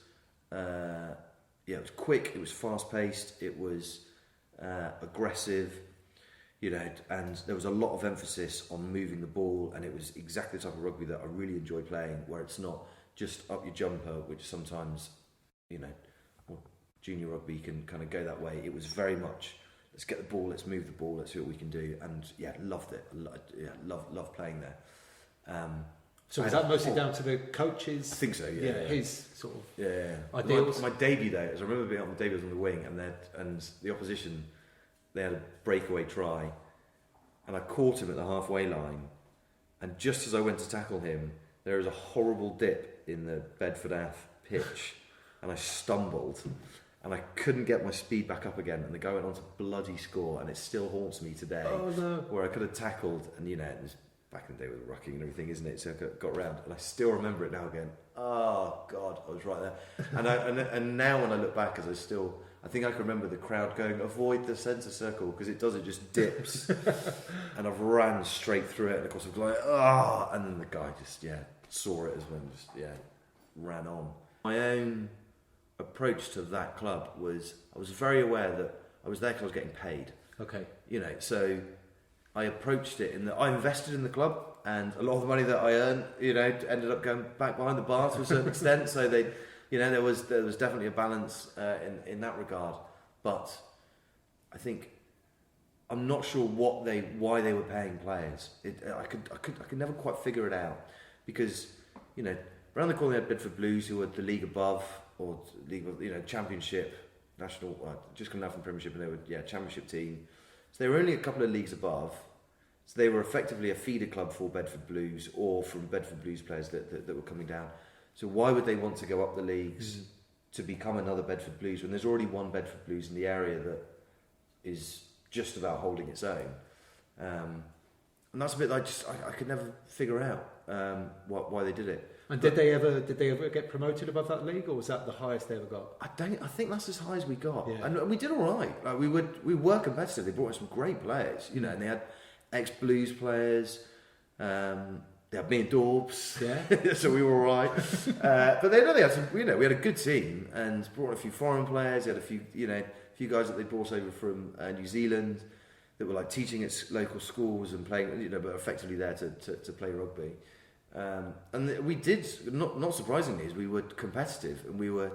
it was quick, it was fast paced, it was aggressive. And there was a lot of emphasis on moving the ball, and it was exactly the type of rugby that I really enjoy playing, where it's not just up your jumper, which sometimes, junior rugby can kind of go that way. It was very much, let's get the ball, let's move the ball, let's see what we can do, and loved it. Loved playing there. So is that mostly down to the coaches? I think so, yeah. His sort of ideals. My debut days, I remember being on the debut on the wing, and the opposition, they had a breakaway try, and I caught him at the halfway line, and just as I went to tackle him, there was a horrible dip in the Bedford Ath pitch, and I stumbled, and I couldn't get my speed back up again, and the guy went on to bloody score, and it still haunts me today. Oh no! Where I could have tackled, and it was back in the day with rucking and everything, isn't it? So I got round, and I still remember it now again. Oh God, I was right there. And now when I look back, I think I can remember the crowd going, avoid the centre circle, because it just dips. And I've ran straight through it, and of course I'm like, and then the guy just, saw it as well, and just, ran on. My own approach to that club was, I was very aware that I was there because I was getting paid. Okay. So I approached it in that I invested in the club, and a lot of the money that I earned, ended up going back behind the bar to a certain extent. So they, there was definitely a balance in that regard. But I think I'm not sure why they were paying players. I could never quite figure it out, because around the corner they had Bedford Blues, who were the league above, or league, championship, national, just coming out from Premiership, and they were championship team. So they were only a couple of leagues above. So they were effectively a feeder club for Bedford Blues, or from Bedford Blues players that were coming down. So why would they want to go up the leagues to become another Bedford Blues when there's already one Bedford Blues in the area that is just about holding its own? And that's a bit I could never figure out why they did it. And did they ever get promoted above that league, or was that the highest they ever got? I think that's as high as we got, yeah. And we did all right. Like we were competitive. They brought in some great players, and they had ex-Blues players. They had me and Dorbs, so we were all right. But they had some, we had a good team, and brought in a few foreign players. They had a few guys that they brought over from New Zealand that were like teaching at local schools and playing, but effectively there to play rugby. And we did, not surprisingly, we were competitive, and we were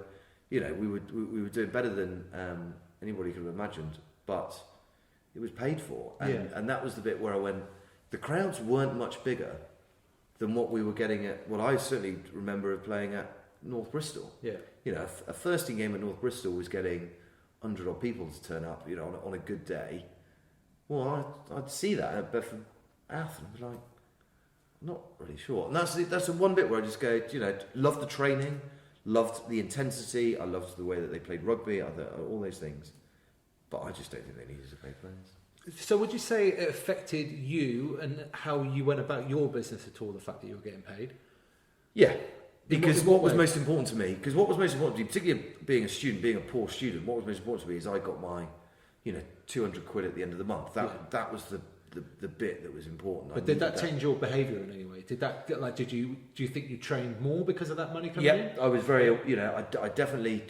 doing better than anybody could have imagined. But it was paid for, and that was the bit where I went. The crowds weren't much bigger than what we were getting at. Well, I certainly remember playing at North Bristol. Yeah, a first team game at North Bristol was getting 100 odd people to turn up. On a good day. Well, I'd see that at Bedford Ath, and I'd be like, not really sure. And that's the one bit where I just go, loved the training, loved the intensity, I loved the way that they played rugby, all those things. But I just don't think they needed to play players. So would you say it affected you and how you went about your business at all, the fact that you were getting paid? Yeah. Because what was way? most important to me, particularly being a student, being a poor student, what was most important to me is I got my, 200 quid at the end of the month. That was the bit that was important. But did that change your behaviour in any way? Do you think you trained more because of that money coming in? Yeah, I was very, I definitely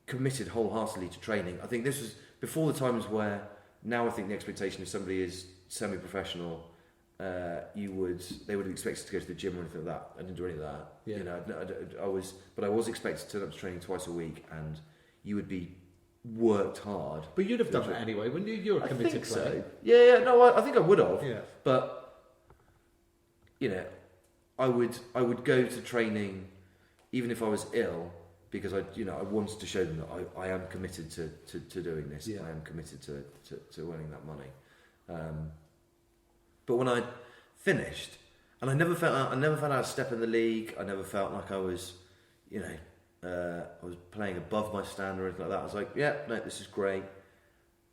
committed wholeheartedly to training. I think this was before the times where now I think the expectation if somebody is semi-professional, they would have expected to go to the gym or anything like that. I didn't do any of that. Yeah. I was expected to turn up to training twice a week, and you would be worked hard. But you'd have done that anyway, wouldn't you? You're a committed player. So. Yeah, no, I think I would have. Yeah. But I would go to training even if I was ill, because I wanted to show them that I am committed to doing this. Yeah. I am committed to earning that money. But when I finished, and I never felt out of step in the league. I never felt like I was, I was playing above my standard or anything like that. I was like, yeah, no, this is great.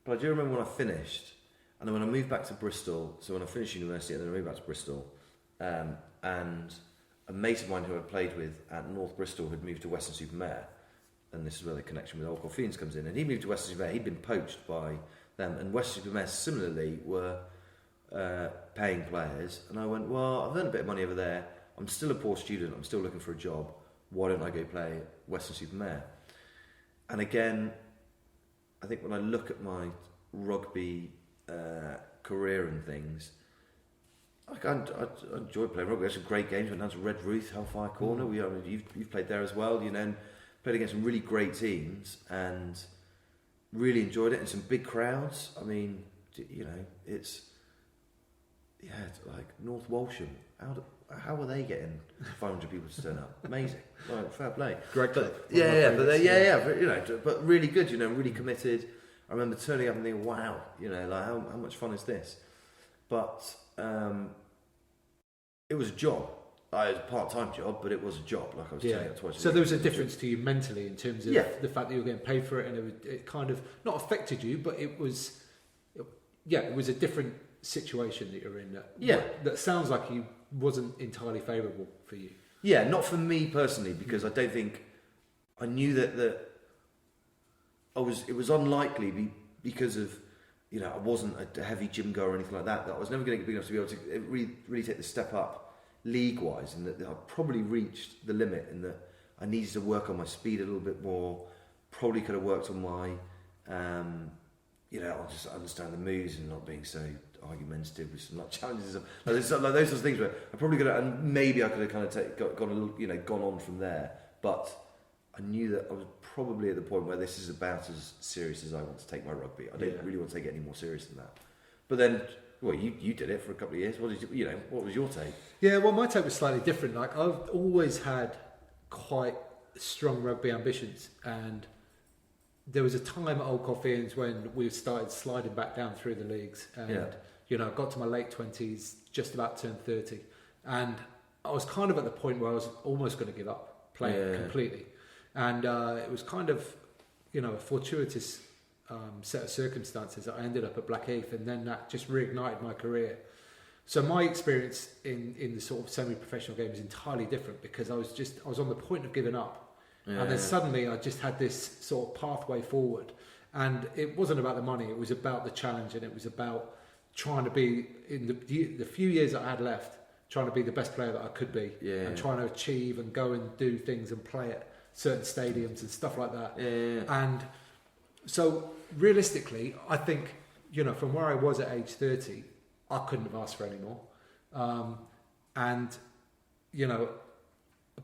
But I do remember when I finished, and then when I moved back to Bristol, so when I finished university and then I moved back to Bristol, and a mate of mine who I played with at North Bristol had moved to Weston-super-Mare, and this is where the connection with Old Colfeians comes in, and he moved to Weston-super-Mare. He'd been poached by them, and Weston-super-Mare similarly were paying players, and I went, well, I've earned a bit of money over there, I'm still a poor student, I'm still looking for a job, why don't I go play Weston-super-Mare? And again, I think when I look at my rugby career and things, I enjoy playing rugby. There's some great games. Went down to Red Ruth, Hellfire Corner. You've played there as well, and played against some really great teams and really enjoyed it, and some big crowds. I mean, it's like North Walsham. How were they getting 500 people to turn up? Amazing, fair play. Great, but really good. Really committed. I remember turning up and thinking, wow, how much fun is this? But it was a job. It was a part-time job, but it was a job. Like I was turning up twice a week. So there was a difference to you mentally in terms of the fact that you were getting paid for it, and it kind of not affected you, but it was a different situation that you're in. That sounds like it wasn't entirely favourable for you. Yeah, not for me personally, because I don't think I knew that it was unlikely because of I wasn't a heavy gym goer or anything like that. That I was never going to get big enough to be able to really take the step up league-wise, and that I probably reached the limit, and that I needed to work on my speed a little bit more. Probably could have worked on my, I'll just understand the moves and not being so argumentative with some challenges. Those sorts of things where I probably could have, and maybe I could have kind of gone on from there. But I knew that I was probably at the point where this is about as serious as I want to take my rugby. I don't really want to take it any more serious than that. But then, well, you did it for a couple of years. What was your take? Yeah, well, my take was slightly different. Like, I've always had quite strong rugby ambitions, and there was a time at Old Colfeians when we started sliding back down through the leagues, and I got to my late 20s, just about turned 30, and I was kind of at the point where I was almost going to give up playing completely. And it was kind of, a fortuitous set of circumstances that I ended up at Blackheath, and then that just reignited my career. So my experience in the sort of semi-professional game is entirely different, because I was on the point of giving up, and then suddenly I just had this sort of pathway forward, and it wasn't about the money, it was about the challenge, and it was about trying to be, in the few years that I had left, trying to be the best player that I could be, and trying to achieve and go and do things and play at certain stadiums and stuff like that. And so realistically, I think, from where I was at age 30, I couldn't have asked for any more. And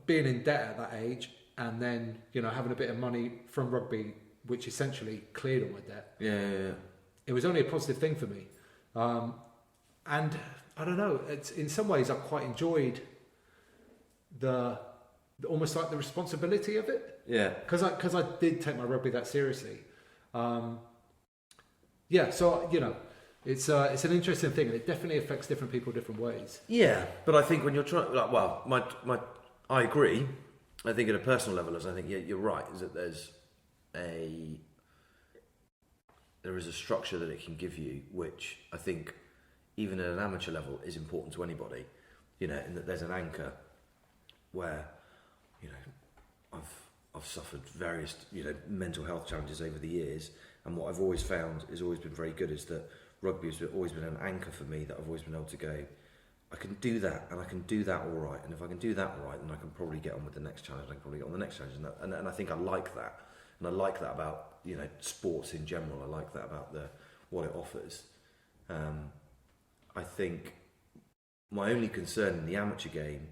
being in debt at that age, and then, having a bit of money from rugby, which essentially cleared all my debt. It was only a positive thing for me. And I don't know, it's, in some ways I quite enjoyed almost like the responsibility of it. Because I did take my rugby that seriously. So, It's an interesting thing, and it definitely affects different people different ways. Yeah, but I think when you're trying, I agree. I think at a personal level, as I think you're right, is that there is a structure that it can give you, which I think even at an amateur level is important to anybody. In that there's an anchor where, I've suffered various, mental health challenges over the years, and what I've always found has always been very good is that rugby has always been an anchor for me, that I've always been able to go, I can do that, and I can do that all right, and if I can do that all right, then I can probably get on with the next challenge, I can probably get on with the next challenge, and I think I like that, and I like that about, sports in general, I like that about what it offers. I think my only concern in the amateur game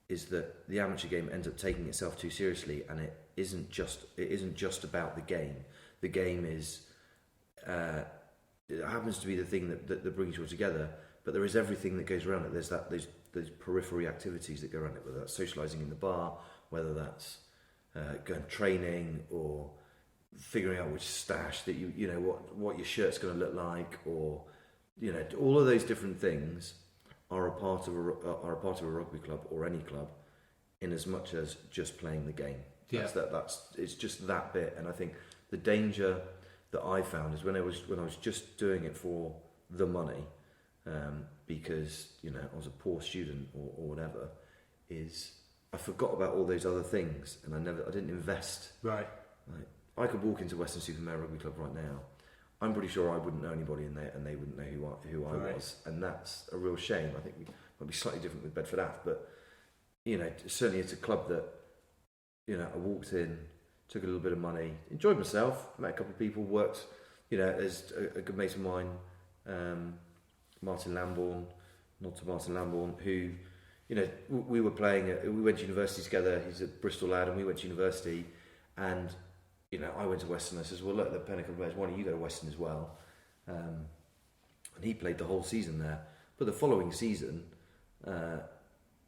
is that the amateur game ends up taking itself too seriously, and it isn't just about the game. The game is it happens to be the thing that brings you all together, but there is everything that goes around it. There's those periphery activities that go around it, whether that's socialising in the bar, whether that's going training, or figuring out which stash that what your shirt's going to look like, or all of those different things are a part of a rugby club or any club, in as much as just playing the game. Yeah. It's just that bit, and I think the danger that I found is when I was just doing it for the money, because I was a poor student or whatever, is I forgot about all those other things, and I didn't invest. Right. Like, I could walk into Western-super-Mare Rugby Club right now. I'm pretty sure I wouldn't know anybody in there, and they wouldn't know who I was, and that's a real shame. I think we might be slightly different with Bedford AF, but certainly it's a club that I walked in, took a little bit of money, enjoyed myself, met a couple of people, worked. There's a good mate of mine, Martin Lambourne, not to Martin Lambourne, who we were playing. We went to university together. He's a Bristol lad, and we went to university, and. I went to Western. I says, well, look, the Pinnacle players, why don't you go to Western as well? And he played the whole season there. But the following season,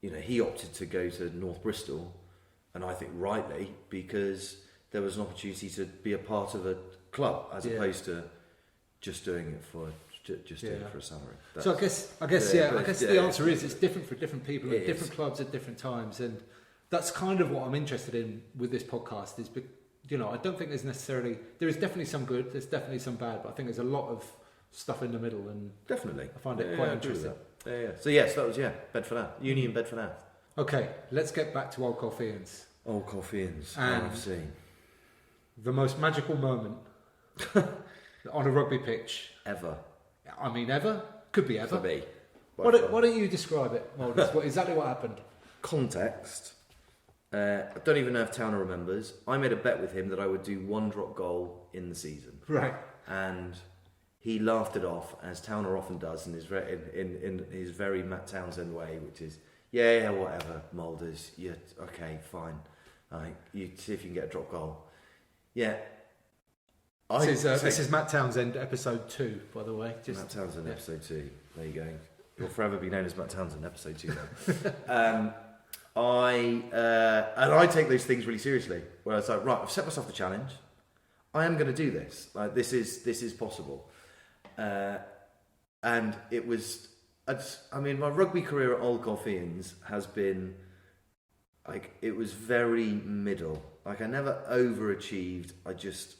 he opted to go to North Bristol, and I think rightly, because there was an opportunity to be a part of a club as opposed to just doing it for a salary. So I guess the answer is it's different for different people at different clubs at different times, and that's kind of what I'm interested in with this podcast. Is I don't think there is definitely some good, there's definitely some bad, but I think there's a lot of stuff in the middle, and definitely I find it quite interesting. Yeah. So yes, that was Bedford AF, Uni in Bedford AF. Okay, let's get back to Old Colfeians. Old Colfeians RFC. The most magical moment on a rugby pitch ever. I mean, ever? Could be ever. For me. Why don't you describe it, Mulders? Exactly what happened? Context. I don't even know if Towner remembers. I made a bet with him that I would do one drop goal in the season. Right. And he laughed it off, as Towner often does in his very Matt Townsend way, which is, yeah, whatever, Mulders, yeah, okay, fine. You see if you can get a drop goal. Yeah. This is Matt Townsend episode 2, by the way. Matt Townsend episode 2. There you go. You'll forever be known as Matt Townsend episode 2 now. I take those things really seriously. Where it's like, right, I've set myself the challenge. I am going to do this. Like, this is possible. And it was. My rugby career at Old Colfeians has been like, it was very middle. Like, I never overachieved. I just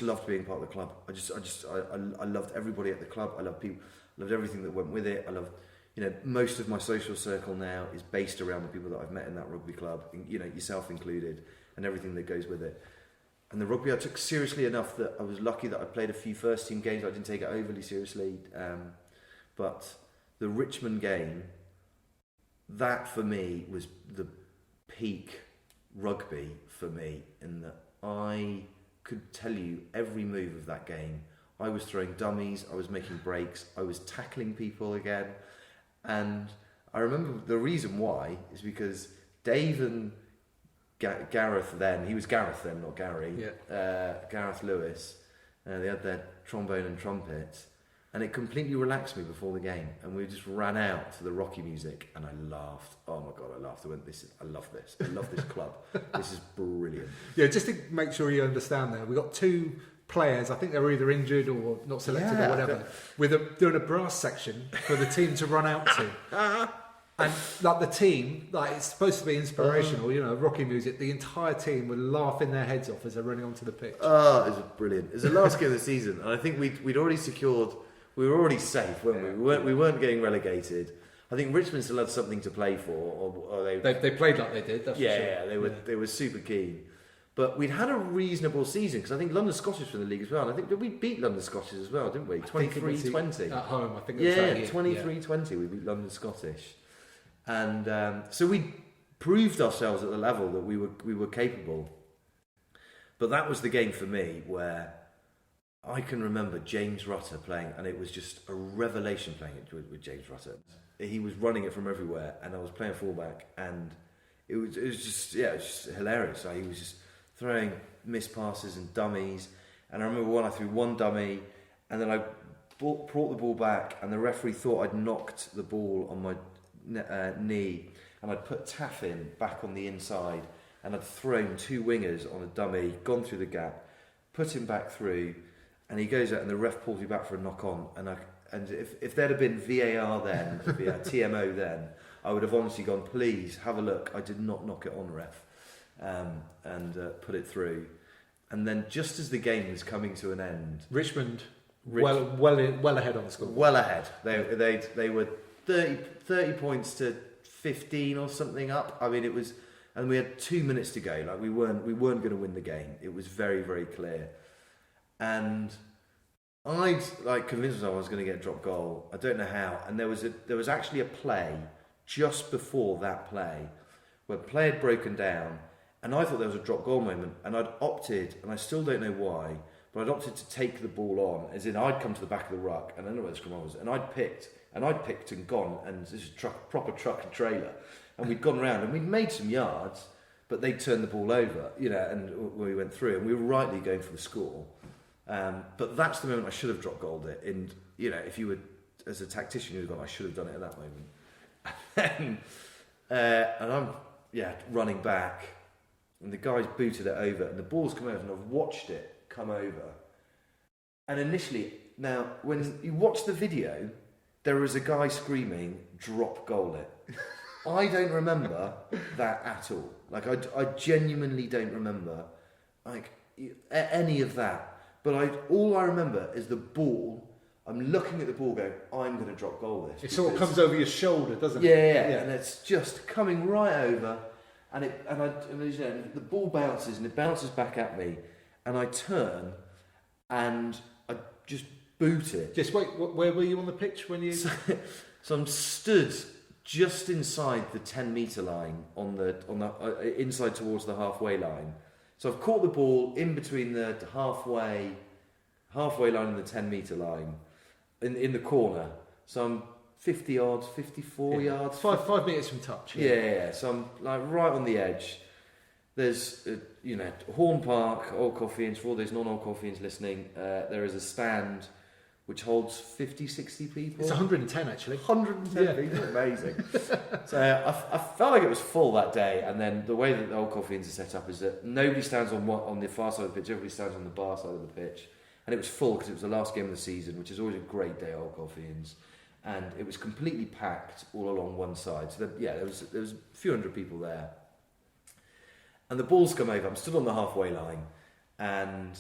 loved being part of the club. I loved everybody at the club. I loved people. I loved everything that went with it. I loved. Most of my social circle now is based around the people that I've met in that rugby club, yourself included, and everything that goes with it. And the rugby I took seriously enough that I was lucky that I played a few first team games. I didn't take it overly seriously. But the Richmond game, that for me was the peak rugby for me, in that I could tell you every move of that game. I was throwing dummies, I was making breaks, I was tackling people again. And I remember the reason why is because Dave and Gareth then, he was Gareth then, not Gary, Gareth Lewis, they had their trombone and trumpet, and it completely relaxed me before the game, and we just ran out to the Rocky music, and I laughed. Oh my God, I laughed. I went, I love this club. This is brilliant. Yeah, just to make sure you understand there, we got 2 players, I think they were either injured or not selected or whatever, doing a brass section for the team to run out to. And like the team, like it's supposed to be inspirational, rocky music. The entire team were laughing their heads off as they're running onto the pitch. Oh, it was brilliant. It was the last game of the season, and I think we'd already secured. We were already safe, weren't we? We weren't getting relegated. I think Richmond still had something to play for, or they played like they did. That's for sure. Yeah, they were super keen. But we'd had a reasonable season because I think London Scottish were in the league as well. And I think we beat London Scottish as well, didn't we? 23-20 at home. I think it was 23-20. We beat London Scottish, and so we proved ourselves at the level that we were capable. But that was the game for me where I can remember James Rutter playing, and it was just a revelation playing it with James Rutter. He was running it from everywhere, and I was playing fullback, and it was just hilarious. He was just throwing missed passes and dummies, and I remember I threw one dummy, and then I brought the ball back, and the referee thought I'd knocked the ball on my knee, and I'd put Taffin back on the inside, and I'd thrown two wingers on a dummy, gone through the gap, put him back through, and he goes out, and the ref pulls me back for a knock on, and if there'd have been VAR then, TMO then, I would have honestly gone, please have a look. I did not knock it on, ref, and put it through. And then just as the game was coming to an end, Richmond well ahead on the score. Well ahead. They were 30 points to 15 or something up. I mean, it was, and we had 2 minutes to go. Like we weren't going to win the game. It was very, very clear. And I'd convinced myself I was going to get a drop goal. I don't know how. And there was actually a play just before that play where play had broken down, and I thought there was a drop goal moment, and I'd opted, and I still don't know why, but I'd opted to take the ball on, as in I'd come to the back of the ruck, and I don't know where the scrum was, and I'd picked and gone, and this is proper truck and trailer, and we'd gone round, and we'd made some yards, but they'd turned the ball over, and we went through, and we were rightly going for the score. But that's the moment I should have drop goaled it. And if you were, as a tactician, you'd have gone, I should have done it at that moment. And I'm running back, and the guy's booted it over, and the ball's come over, and I've watched it come over. And initially, now when you watch the video, there is a guy screaming, "Drop goal it." I don't remember that at all. I genuinely don't remember any of that. But all I remember is the ball. I'm looking at the ball going, I'm going to drop goal this. It sort of comes over your shoulder, doesn't it? Yeah. And it's just coming right over. And the ball bounces, and it bounces back at me. And I turn, and I just boot it. Just wait, where were you on the pitch when you... So I'm stood just inside the 10-metre line, on the inside towards the halfway line. So I've caught the ball in between the halfway line and the 10-metre line, in the corner. So I'm 50 yards, 54 yards. 5 metres from touch. Yeah. So I'm right on the edge. There's, Horn Park, Old Colfeians, for all those non-Old Colfeians listening, there is a stand which holds 50, 60 people. It's 110 actually. 110 people, amazing. So I felt like it was full that day, and then the way that the Old Colfeians are set up is that nobody stands on the far side of the pitch, everybody stands on the bar side of the pitch, and it was full because it was the last game of the season, which is always a great day at Old Colfeians, and it was completely packed all along one side. So there was a few hundred people there, and the ball's come over. I'm stood on the halfway line, and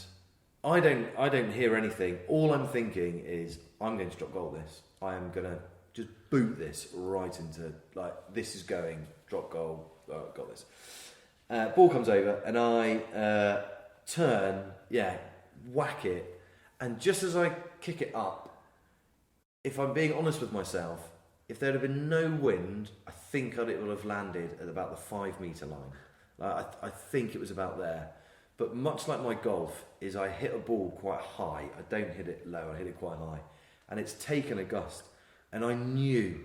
I don't hear anything. All I'm thinking is, I'm going to drop goal this. I am going to just boot this right into, this is going, drop goal, got this. Ball comes over, and I turn, whack it, and just as I kick it up, if I'm being honest with myself, if there had been no wind, I think it would have landed at about the 5-metre line. I think it was about there. But much like my golf, is I hit a ball quite high. I don't hit it low, I hit it quite high. And it's taken a gust. And I knew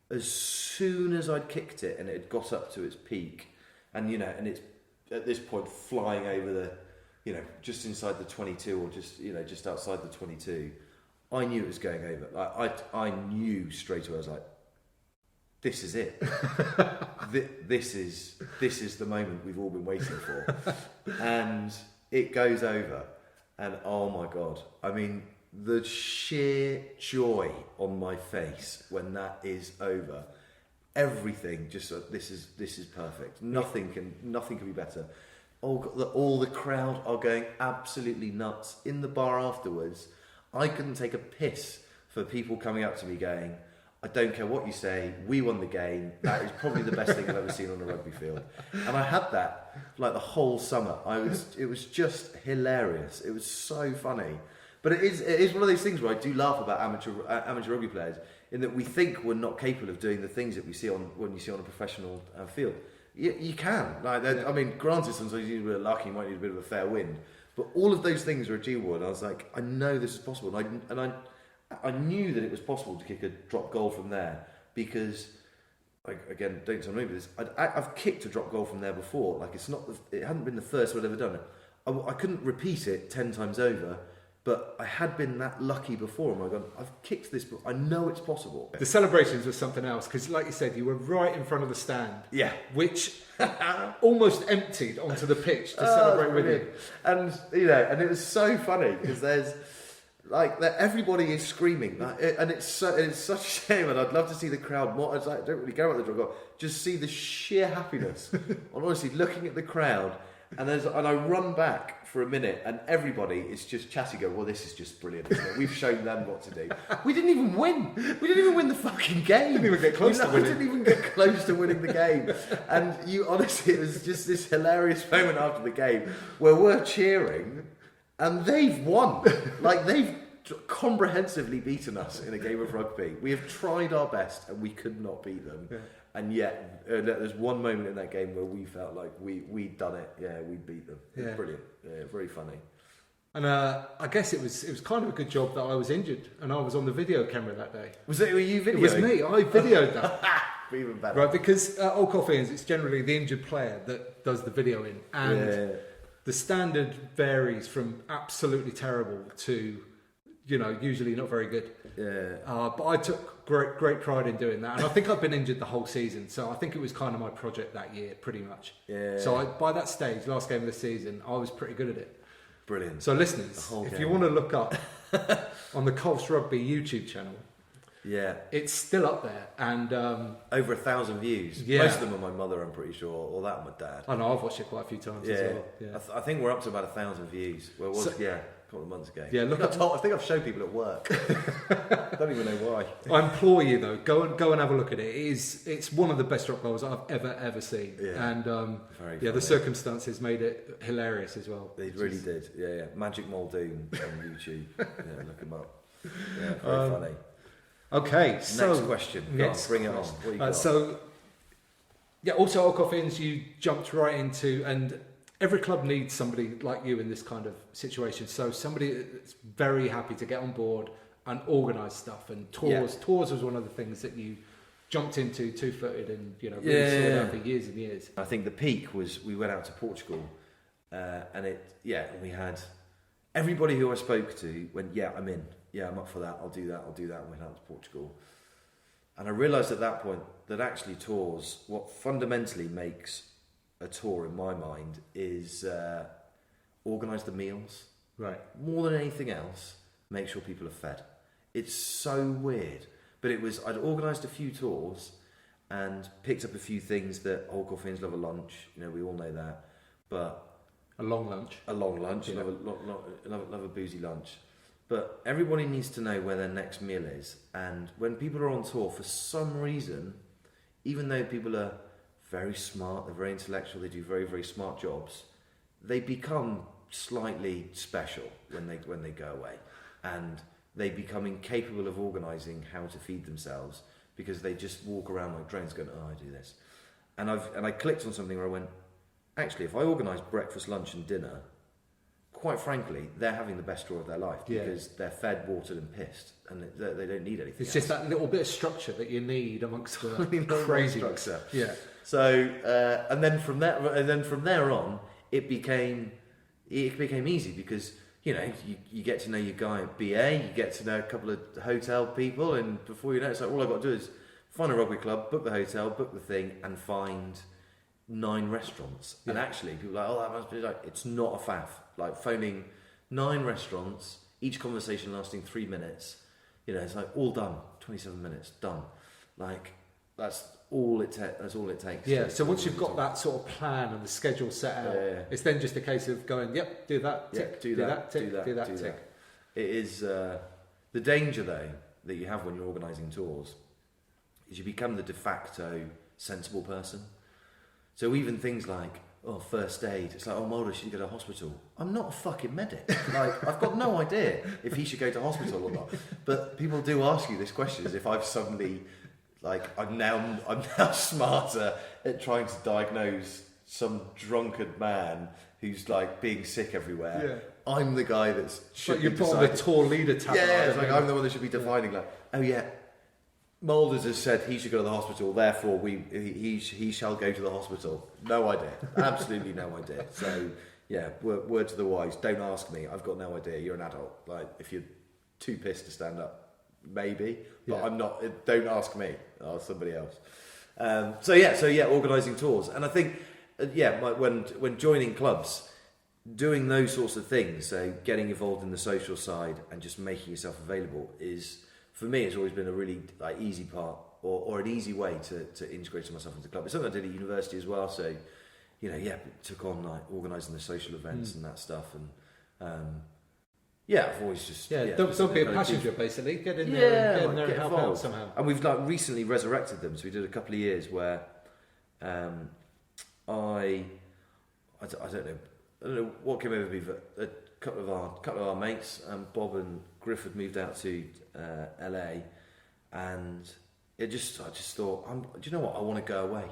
as soon as I'd kicked it and it had got up to its peak, and and it's at this point flying over the, just inside the 22 or just outside the 22, I knew it was going over. I knew straight away, I was like, this is it. This is the moment we've all been waiting for. And it goes over. and oh my God, I mean, the sheer joy on my face when that is over, everything just this is perfect. Nothing can be better. All the crowd are going absolutely nuts in the bar afterwards. I couldn't take a piss for people coming up to me going, I don't care what you say, we won the game. That is probably the best thing I've ever seen on a rugby field. And I had that like the whole summer. It was just hilarious. It was so funny. But it is one of those things where I do laugh about amateur rugby players in that we think we're not capable of doing the things that we see when you see on a professional field. You can. I mean, granted, sometimes you need a bit of luck, you might need a bit of a fair wind, but all of those things are achievable. And I was like, I know this is possible, and I knew that it was possible to kick a drop goal from there because, again, don't tell me this. I've kicked a drop goal from there before. Like it hadn't been the first I'd ever done it. I couldn't repeat it 10 times over. But I had been that lucky before. Oh my God, I've kicked this, but I know it's possible. The celebrations were something else because, like you said, you were right in front of the stand. Yeah. Which almost emptied onto the pitch to celebrate with you. And, and it was so funny because there's, everybody is screaming. And it's such a shame. And I'd love to see the crowd more. I don't really care about the drop goal. Just see the sheer happiness. And honestly, looking at the crowd. And I run back for a minute, and everybody is just chatting. Go, well, this is just brilliant. Isn't it? We've shown them what to do. We didn't even win. We didn't even win the fucking game. Didn't even get close to winning. We didn't even get close to winning the game. And honestly, it was just this hilarious moment after the game where we're cheering, and they've won. They've comprehensively beaten us in a game of rugby. We have tried our best, and we could not beat them. Yeah. And yet, there's one moment in that game where we felt like we'd done it. Yeah, we beat them. It was brilliant. Yeah, very funny. And I guess it was kind of a good job that I was injured and I was on the video camera that day. Were you videoing? It was me. I videoed that. Even better. Right, because at Old Colfeians, it's generally the injured player that does the videoing. And the standard varies from absolutely terrible to, usually not very good. Yeah. But I took great pride in doing that, and I think I've been injured the whole season, so I think it was kind of my project that year, pretty much. Yeah. So by that stage, last game of the season, I was pretty good at it. Brilliant. So listeners, if you want to look up on the Colf's Rugby YouTube channel, it's still up there, and over 1,000 views. Yeah. Most of them are my mother, I'm pretty sure, or that my dad. I know, I've watched it quite a few times as well. Yeah. I think we're up to about 1,000 views. Well, it was a couple of months ago. Yeah, I think I've showed people at work. I don't even know why. I implore you though, go and have a look at it. It's one of the best drop goals I've ever seen. Yeah. And the circumstances made it hilarious as well. They really did. Yeah. Magic Muldoon on YouTube. Look him up. Yeah, very funny. Okay, next question. Bring it on. What you got? Also Old Colfeians, you jumped right into, and every club needs somebody like you in this kind of situation. So somebody that's very happy to get on board and organise stuff. And tours was one of the things that you jumped into two-footed and really sorted out for years and years. I think the peak was we went out to Portugal, and we had everybody who I spoke to went, I'm in. Yeah, I'm up for that. I'll do that. And went out to Portugal. And I realised at that point that actually tours, what fundamentally makes a tour in my mind is organise the meals. Right. More than anything else, make sure people are fed. It's so weird. But I'd organised a few tours and picked up a few things that Old Colfeians love a lunch. We all know that. But a long lunch. Yeah. Love a boozy lunch. But everybody needs to know where their next meal is. And when people are on tour, for some reason, even though people are very smart, they're very intellectual, they do very, very smart jobs, they become slightly special when they go away. And they become incapable of organising how to feed themselves because they just walk around like drones going, I do this. And I clicked on something where I went, actually, if I organise breakfast, lunch and dinner, quite frankly, they're having the best tour of their life because they're fed, watered and pissed, and they don't need anything It's else. just that little bit of structure that you need amongst the crazy structure. Yeah. So and then from there on, it became easy because you get to know your guy at BA, you get to know a couple of hotel people, and before you know it, it's like all I've got to do is find a rugby club, book the hotel, book the thing, and find 9 restaurants. And actually, people are like, that must be like, it's not a faff. Like phoning 9 restaurants, each conversation lasting 3 minutes. You know, it's like all done. 27 minutes done. Like that's all it takes. Yeah. So once you've got that sort of plan and the schedule set out, it's then just a case of going, yep, do that, tick, do that, tick, do that, tick. It is the danger though that you have when you're organising tours is you become the de facto sensible person. So even things like first aid, it's like, Mulders should go to hospital. I'm not a fucking medic. Like, I've got no idea if he should go to hospital or not. But people do ask you this question as if I've suddenly, like, I'm now smarter at trying to diagnose some drunkard man who's like being sick everywhere. Yeah. I'm the guy that's should you're part of the tour leader tab. Yeah, it's like I'm the one that should be defining like, oh yeah, Mulders has said he should go to the hospital, therefore he shall go to the hospital. No idea. Absolutely no idea. So, yeah, word to the wise, don't ask me. I've got no idea. You're an adult. Like, if you're too pissed to stand up, maybe. But I'm not. Don't ask me. Ask somebody else. So organising tours. And I think, when joining clubs, doing those sorts of things, so getting involved in the social side and just making yourself available is... For me, it's always been a really easy part or an easy way to integrate myself into the club. It's something I did at university as well. So, took on like organising the social events and that stuff. And I've always just don't be a passenger basically. Get in there and help involved. Out somehow. And we've like recently resurrected them. So we did a couple of years where I don't know what came over me, but a couple of our mates, Bob and Griff, had moved out to LA, and I just thought, do you know what? I want to go away.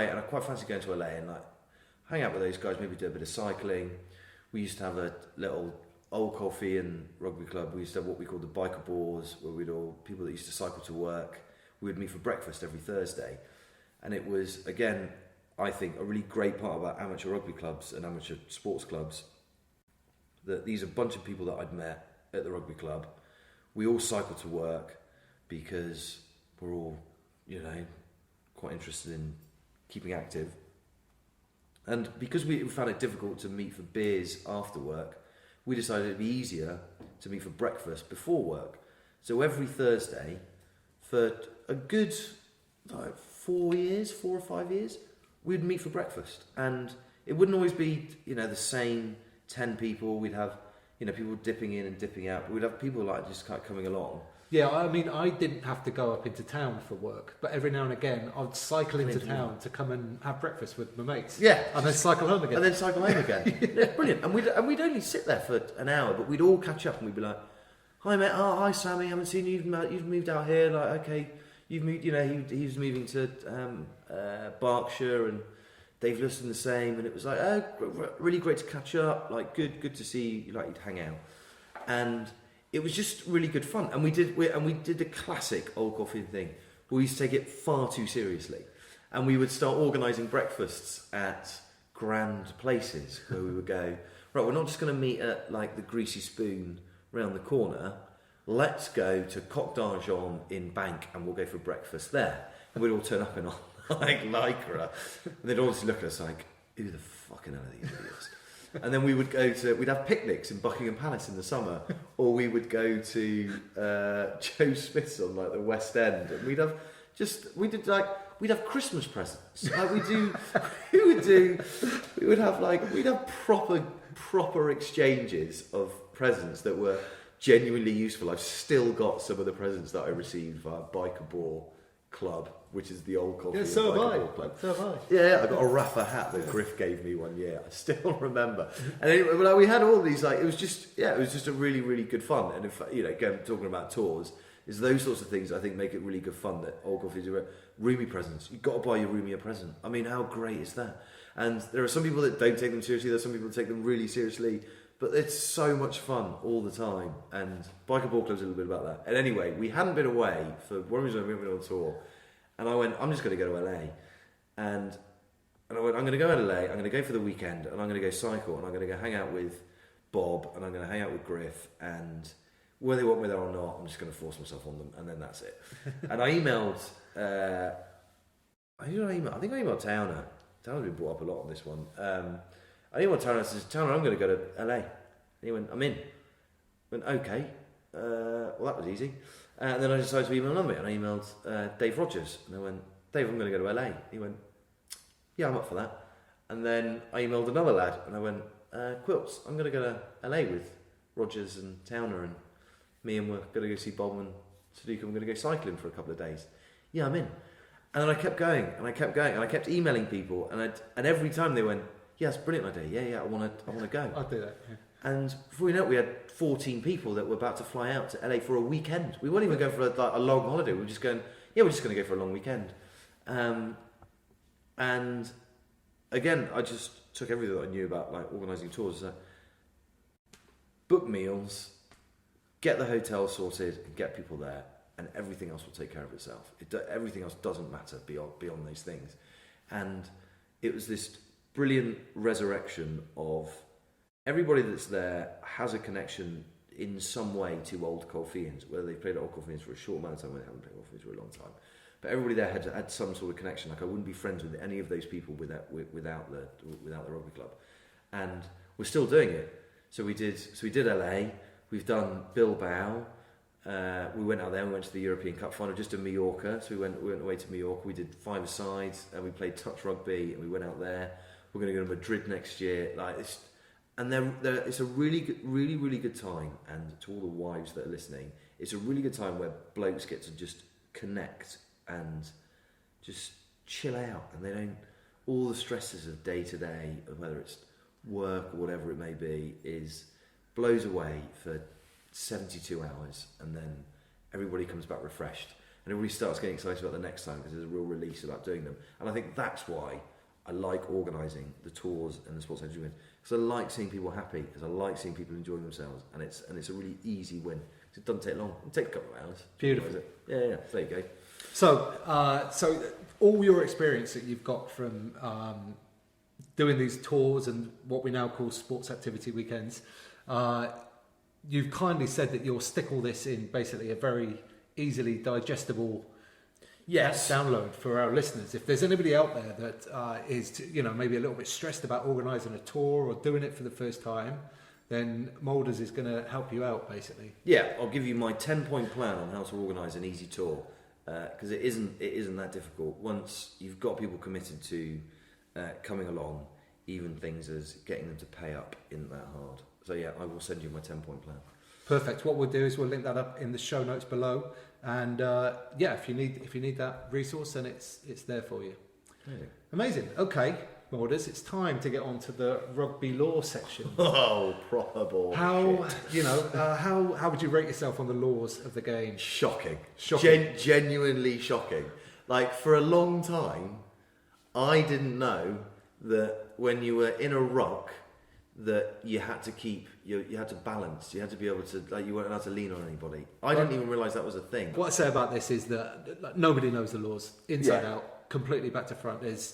And I quite fancy going to LA and like hang out with those guys, maybe do a bit of cycling. We used to have a little Old Colfeian Rugby club. We used to have what we called the biker bores, where we'd all people that used to cycle to work. We would meet for breakfast every Thursday, and it was again, I think, a really great part about amateur rugby clubs and amateur sports clubs. That these are a bunch of people that I'd met at the rugby club. We all cycle to work because we're all, quite interested in keeping active. And because we found it difficult to meet for beers after work, we decided it'd be easier to meet for breakfast before work. So every Thursday, for a good 4 or 5 years, we'd meet for breakfast. And it wouldn't always be, the same 10 people. We'd have, people dipping in and dipping out. But we'd have people like just kind of coming along. Yeah, I mean, I didn't have to go up into town for work, but every now and again, I'd cycle into town to come and have breakfast with my mates. Yeah, and then cycle home again. Yeah, brilliant. And we'd only sit there for an hour, but we'd all catch up and we'd be like, "Hi mate, hi Sammy, haven't seen you. You've moved out here. Like, okay, you've moved. He was moving to Berkshire and." They've listened the same, and it was like, really great to catch up. Like, good to see you. Like, you'd hang out, and it was just really good fun. And we did the classic Old Colfeian thing. We used to take it far too seriously, and we would start organising breakfasts at grand places where we would go. Right, we're not just going to meet at like the Greasy Spoon round the corner. Let's go to Coq d'Argent in Bank, and we'll go for breakfast there. And we'd all turn up in like lycra, and they'd always look at us like, who the fucking hell are these idiots? And then we'd have picnics in Buckingham Palace in the summer, or we would go to Joe Smith's on like the West End, and we'd have Christmas presents. Like we'd have proper exchanges of presents that were genuinely useful. I've still got some of the presents that I received via Biker Ball Club, which is the Old Colfeian Biker Ball Club. So have I. Yeah, I got a Rafa hat that Griff gave me one year. I still remember. And anyway, we had all these it was just a really, really good fun. And if again, talking about tours, is those sorts of things I think make it really good fun. That Old Colfeian roomie presents. You've got to buy your roomie a present. I mean, how great is that? And there are some people that don't take them seriously. There's some people that take them really seriously. But it's so much fun all the time. And Biker Ball Club's a little bit about that. And anyway, we hadn't been away for one reason. We hadn't been on tour. And I went, I'm just going to go to LA. And I went, I'm going to go to LA. I'm going to go for the weekend. And I'm going to go cycle. And I'm going to go hang out with Bob. And I'm going to hang out with Griff. And whether they want me there or not, I'm just going to force myself on them. And then that's it. And I emailed... I think I emailed Towner. Towner's been brought up a lot on this one. I emailed Towner and said, Towner, I'm going to go to LA. he went, I'm in. I went, okay. Well, that was easy. And then I decided to email another bit, and I emailed Dave Rogers. And I went, Dave, I'm going to go to LA. He went, yeah, I'm up for that. And then I emailed another lad, and I went, Quilts, I'm going to go to LA with Rogers and Towner, and me, and we're going to go see Bob and Sudoku. I'm going to go cycling for a couple of days. Yeah, I'm in. And then I kept going, and I kept emailing people, and every time they went, yeah, it's a brilliant idea. Yeah, I want to go. I'll do that. Yeah. And before we know it, we had 14 people that were about to fly out to LA for a weekend. We weren't even going for a long holiday. We were just going, yeah, we're just going to go for a long weekend. And again, I just took everything that I knew about like organising tours. Book meals, get the hotel sorted, and get people there, and everything else will take care of itself. Everything else doesn't matter beyond those things. And it was this brilliant resurrection of everybody that's there has a connection in some way to Old Colfeians, whether they've played at Old Colfeians for a short amount of time or they haven't played Old Colfeians for a long time. But everybody there had some sort of connection. Like I wouldn't be friends with any of those people without the rugby club, and we're still doing it. So we did LA. We've done Bilbao. We went out there. We went to the European Cup final just in Mallorca. So we went away to Mallorca. We did 5-a-side, and we played touch rugby, and we went out there. We're going to go to Madrid next year. It's a really good time. And to all the wives that are listening, it's a really good time where blokes get to just connect and just chill out, and they don't, all the stresses of day to day, whether it's work or whatever it may be, blows away for 72 hours, and then everybody comes back refreshed, and everybody starts getting excited about the next time because there's a real release about doing them. And I think that's why I like organising the tours and the sports entertainment, because I like seeing people happy, because I like seeing people enjoying themselves, and it's a really easy win. It doesn't take long. It takes a couple of hours. Beautiful. Yeah. There you go. So all your experience that you've got from doing these tours and what we now call sports activity weekends, you've kindly said that you'll stick all this in basically a very easily digestible download for our listeners. If there's anybody out there that is maybe a little bit stressed about organising a tour or doing it for the first time, then Mulders is going to help you out basically. Yeah, I'll give you my 10-point plan on how to organise an easy tour. Because it isn't that difficult once you've got people committed to coming along. Even things as getting them to pay up isn't that hard. So yeah, I will send you my 10-point plan. Perfect. What we'll do is we'll link that up in the show notes below, and if you need that resource, then it's there for you. Amazing. Okay, Mulders, it's time to get on to the rugby law section. Oh, proper bullshit. How would you rate yourself on the laws of the game? Shocking. Genuinely shocking. Like, for a long time, I didn't know that when you were in a ruck, that you had to you had to balance, you had to be able to, like, you weren't allowed to lean on anybody. I didn't even realise that was a thing. What I say about this is that nobody knows the laws inside out, completely back to front. There's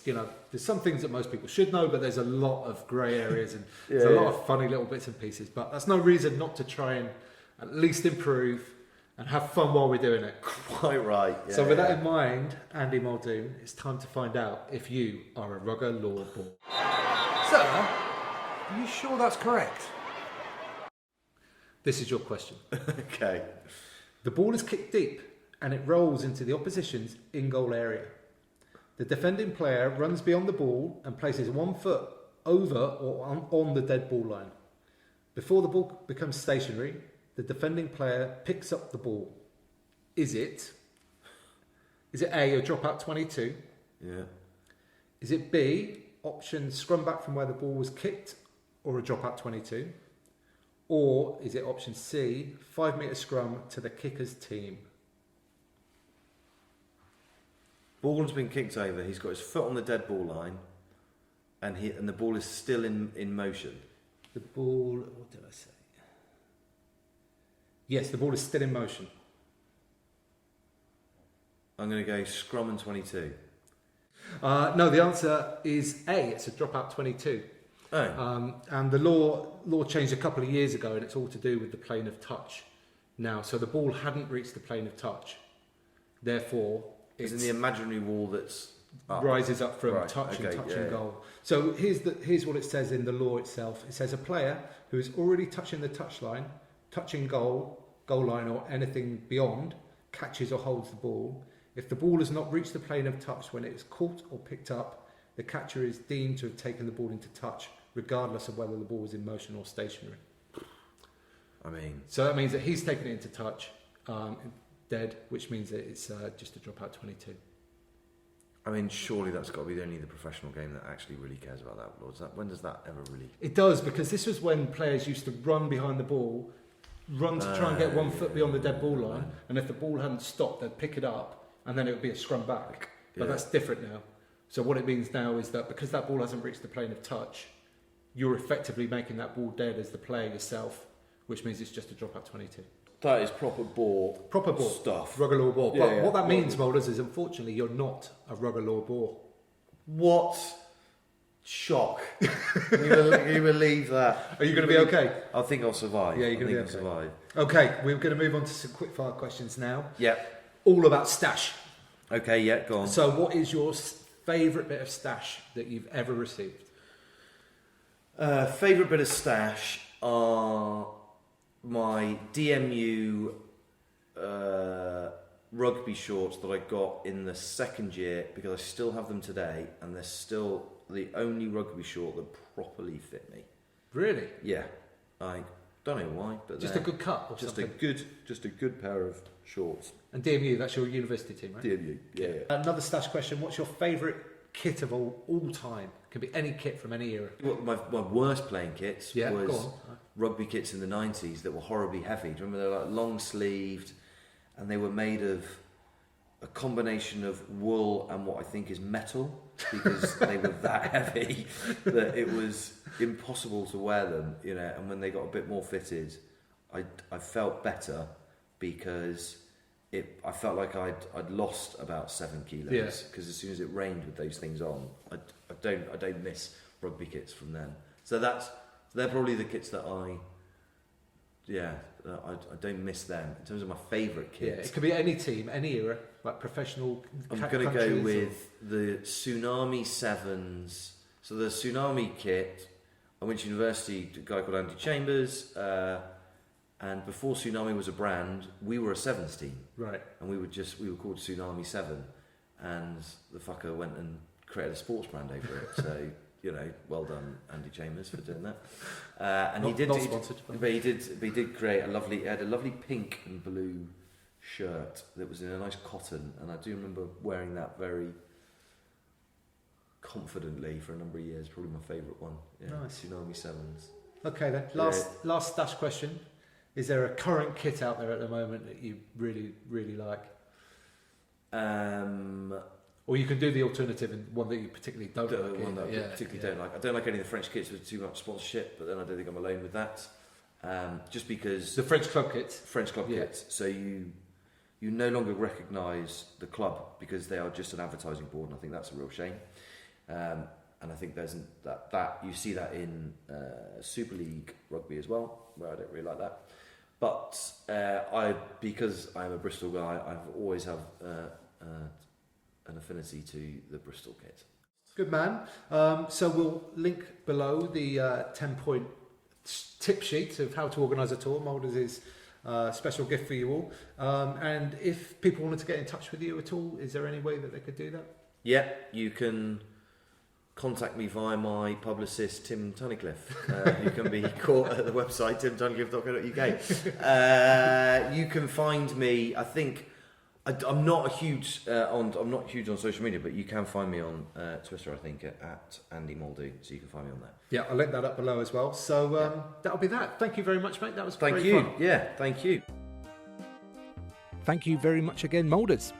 some things that most people should know, but there's a lot of grey areas and there's a lot of funny little bits and pieces. But that's no reason not to try and at least improve and have fun while we're doing it. Quite right. Yeah, so with that in mind, Andy Muldoon, it's time to find out if you are a rugger law ball. Sir, are you sure that's correct? This is your question. Okay. The ball is kicked deep and it rolls into the opposition's in-goal area. The defending player runs beyond the ball and places 1 foot over or on the dead ball line. Before the ball becomes stationary, the defending player picks up the ball. Is it A, a drop out 22? Yeah. Is it B, option scrum back from where the ball was kicked or a drop out 22? Or is it option C, 5 metre scrum to the kicker's team? Ball's been kicked over, he's got his foot on the dead ball line, and the ball is still in motion. The ball, what did I say? Yes, the ball is still in motion. I'm going to go scrum and 22. No, the answer is A, it's a dropout 22. Oh. And the law changed a couple of years ago, and it's all to do with the plane of touch now. So the ball hadn't reached the plane of touch. Therefore, it's in the imaginary wall that's rises up from right, touch okay, and yeah. goal. So here's what it says in the law itself. It says a player who is already touching the touchline, touching goal line or anything beyond, catches or holds the ball. If the ball has not reached the plane of touch when it is caught or picked up, the catcher is deemed to have taken the ball into touch, regardless of whether the ball is in motion or stationary. I mean, So that means that he's taken it into touch, dead, which means that it's just a dropout 22. I mean, surely that's got to be only the professional game that actually really cares about that. When does that ever really? It does, because this was when players used to run behind the ball, run to try and get 1 foot beyond the dead ball line, and if the ball hadn't stopped, they'd pick it up, and then it would be a scrum back. But that's different now. So what it means now is that because that ball hasn't reached the plane of touch, you're effectively making that ball dead as the player yourself, which means it's just a dropout 22. That is proper ball stuff. Rugger law ball. Yeah, But what that means, Mulders, is unfortunately you're not a rugger law ball. What? Shock. Can you believe that? Are you going to be okay? I think I'll survive. Yeah, you're going to be I'll okay. survive. Okay, we're going to move on to some quick-fire questions now. Yep. All about stash. Okay, yeah, go on. So what is your favourite bit of stash that you've ever received? Favourite bit of stash are my DMU rugby shorts that I got in the second year, because I still have them today, and they're still the only rugby short that properly fit me. Really? Yeah, I don't know why, but Just a good cut or just something? a good pair of shorts. And DMU, that's your university team, right? DMU, yeah. Another stash question. What's your favourite kit of all time? Could be any kit from any era. My worst playing kits Yeah, was go on. rugby kits in the 90s that were horribly heavy. Do you remember they were like long sleeved, and they were made of a combination of wool and what I think is metal, because they were that heavy that it was impossible to wear them, you know. And when they got a bit more fitted, I felt better, because I felt like I'd lost about 7 kilos. Yeah. Because as soon as it rained with those things on, I don't miss rugby kits from then. So they're probably the kits that I don't miss them in terms of my favourite Yeah, kits. it could be any team, any era, like professional. I'm going to go with the Tsunami Sevens. So the Tsunami kit, I went to university to a guy called Andy Chambers, and before Tsunami was a brand, we were a Sevens team. Right. And we were called Tsunami 7, and the fucker went and created a sports brand over it. So, you know, well done, Andy Chambers, for doing that. And Not sponsored. but he did create he had a lovely pink and blue shirt that was in a nice cotton, and I do remember wearing that very confidently for a number of years. Probably my favourite one. Yeah, Nice. Tsunami 7s. Okay then. Last stash question. Is there a current kit out there at the moment that you really, really like? Or you can do the alternative and one that you particularly don't like. One that I particularly don't like. I don't like any of the French kits with too much sponsorship, but then I don't think I'm alone with that. Just because The French club kits. French club Yeah. kits, so you no longer recognise the club because they are just an advertising board, and I think that's a real shame. And I think there's that you see that in Super League rugby as well, where I don't really like that. But because I'm a Bristol guy, I've always have an affinity to the Bristol kit. Good man. So we'll link below the 10-point tip sheet of how to organise a tour. Mulders is a special gift for you all. And if people wanted to get in touch with you at all, is there any way that they could do that? Yeah, you can contact me via my publicist, Tim Tunnicliffe, who can be caught at the website, timtunnicliffe.co.uk. You can find me, I think, I'm not huge on social media, but you can find me on Twitter, I think, at Andy Muldoon, so you can find me on there. Yeah, I'll link that up below as well. So that'll be that. Thank you very much, mate. That was Thank great you. fun. Yeah, thank you. Thank you very much again, Mulders.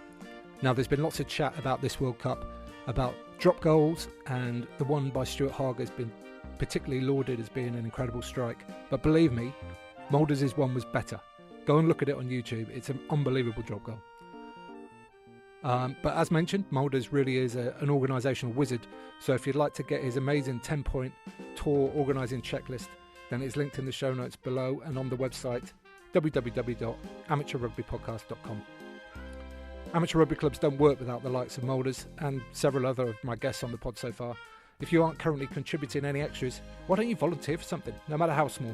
Now, there's been lots of chat about this World Cup, about drop goals, and the one by Stuart Hogg has been particularly lauded as being an incredible strike. But believe me, Mulders' one was better. Go and look at it on YouTube. It's an unbelievable drop goal. But as mentioned, Mulders really is an organisational wizard. So if you'd like to get his amazing 10-point tour organising checklist, then it's linked in the show notes below and on the website www.amateurrugbypodcast.com. Amateur rugby clubs don't work without the likes of Mulders and several other of my guests on the pod so far. If you aren't currently contributing any extras, why don't you volunteer for something, no matter how small?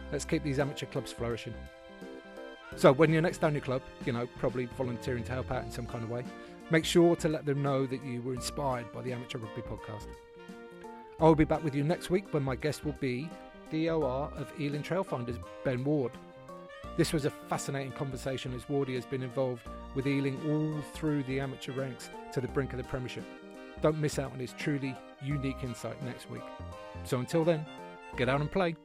Let's keep these amateur clubs flourishing. So when you're next down your club, probably volunteering to help out in some kind of way, make sure to let them know that you were inspired by the Amateur Rugby podcast. I will be back with you next week when my guest will be DOR of Ealing Trailfinders, Ben Ward. This was a fascinating conversation as Wardy has been involved with Ealing all through the amateur ranks to the brink of the Premiership. Don't miss out on his truly unique insight next week. So until then, get out and play.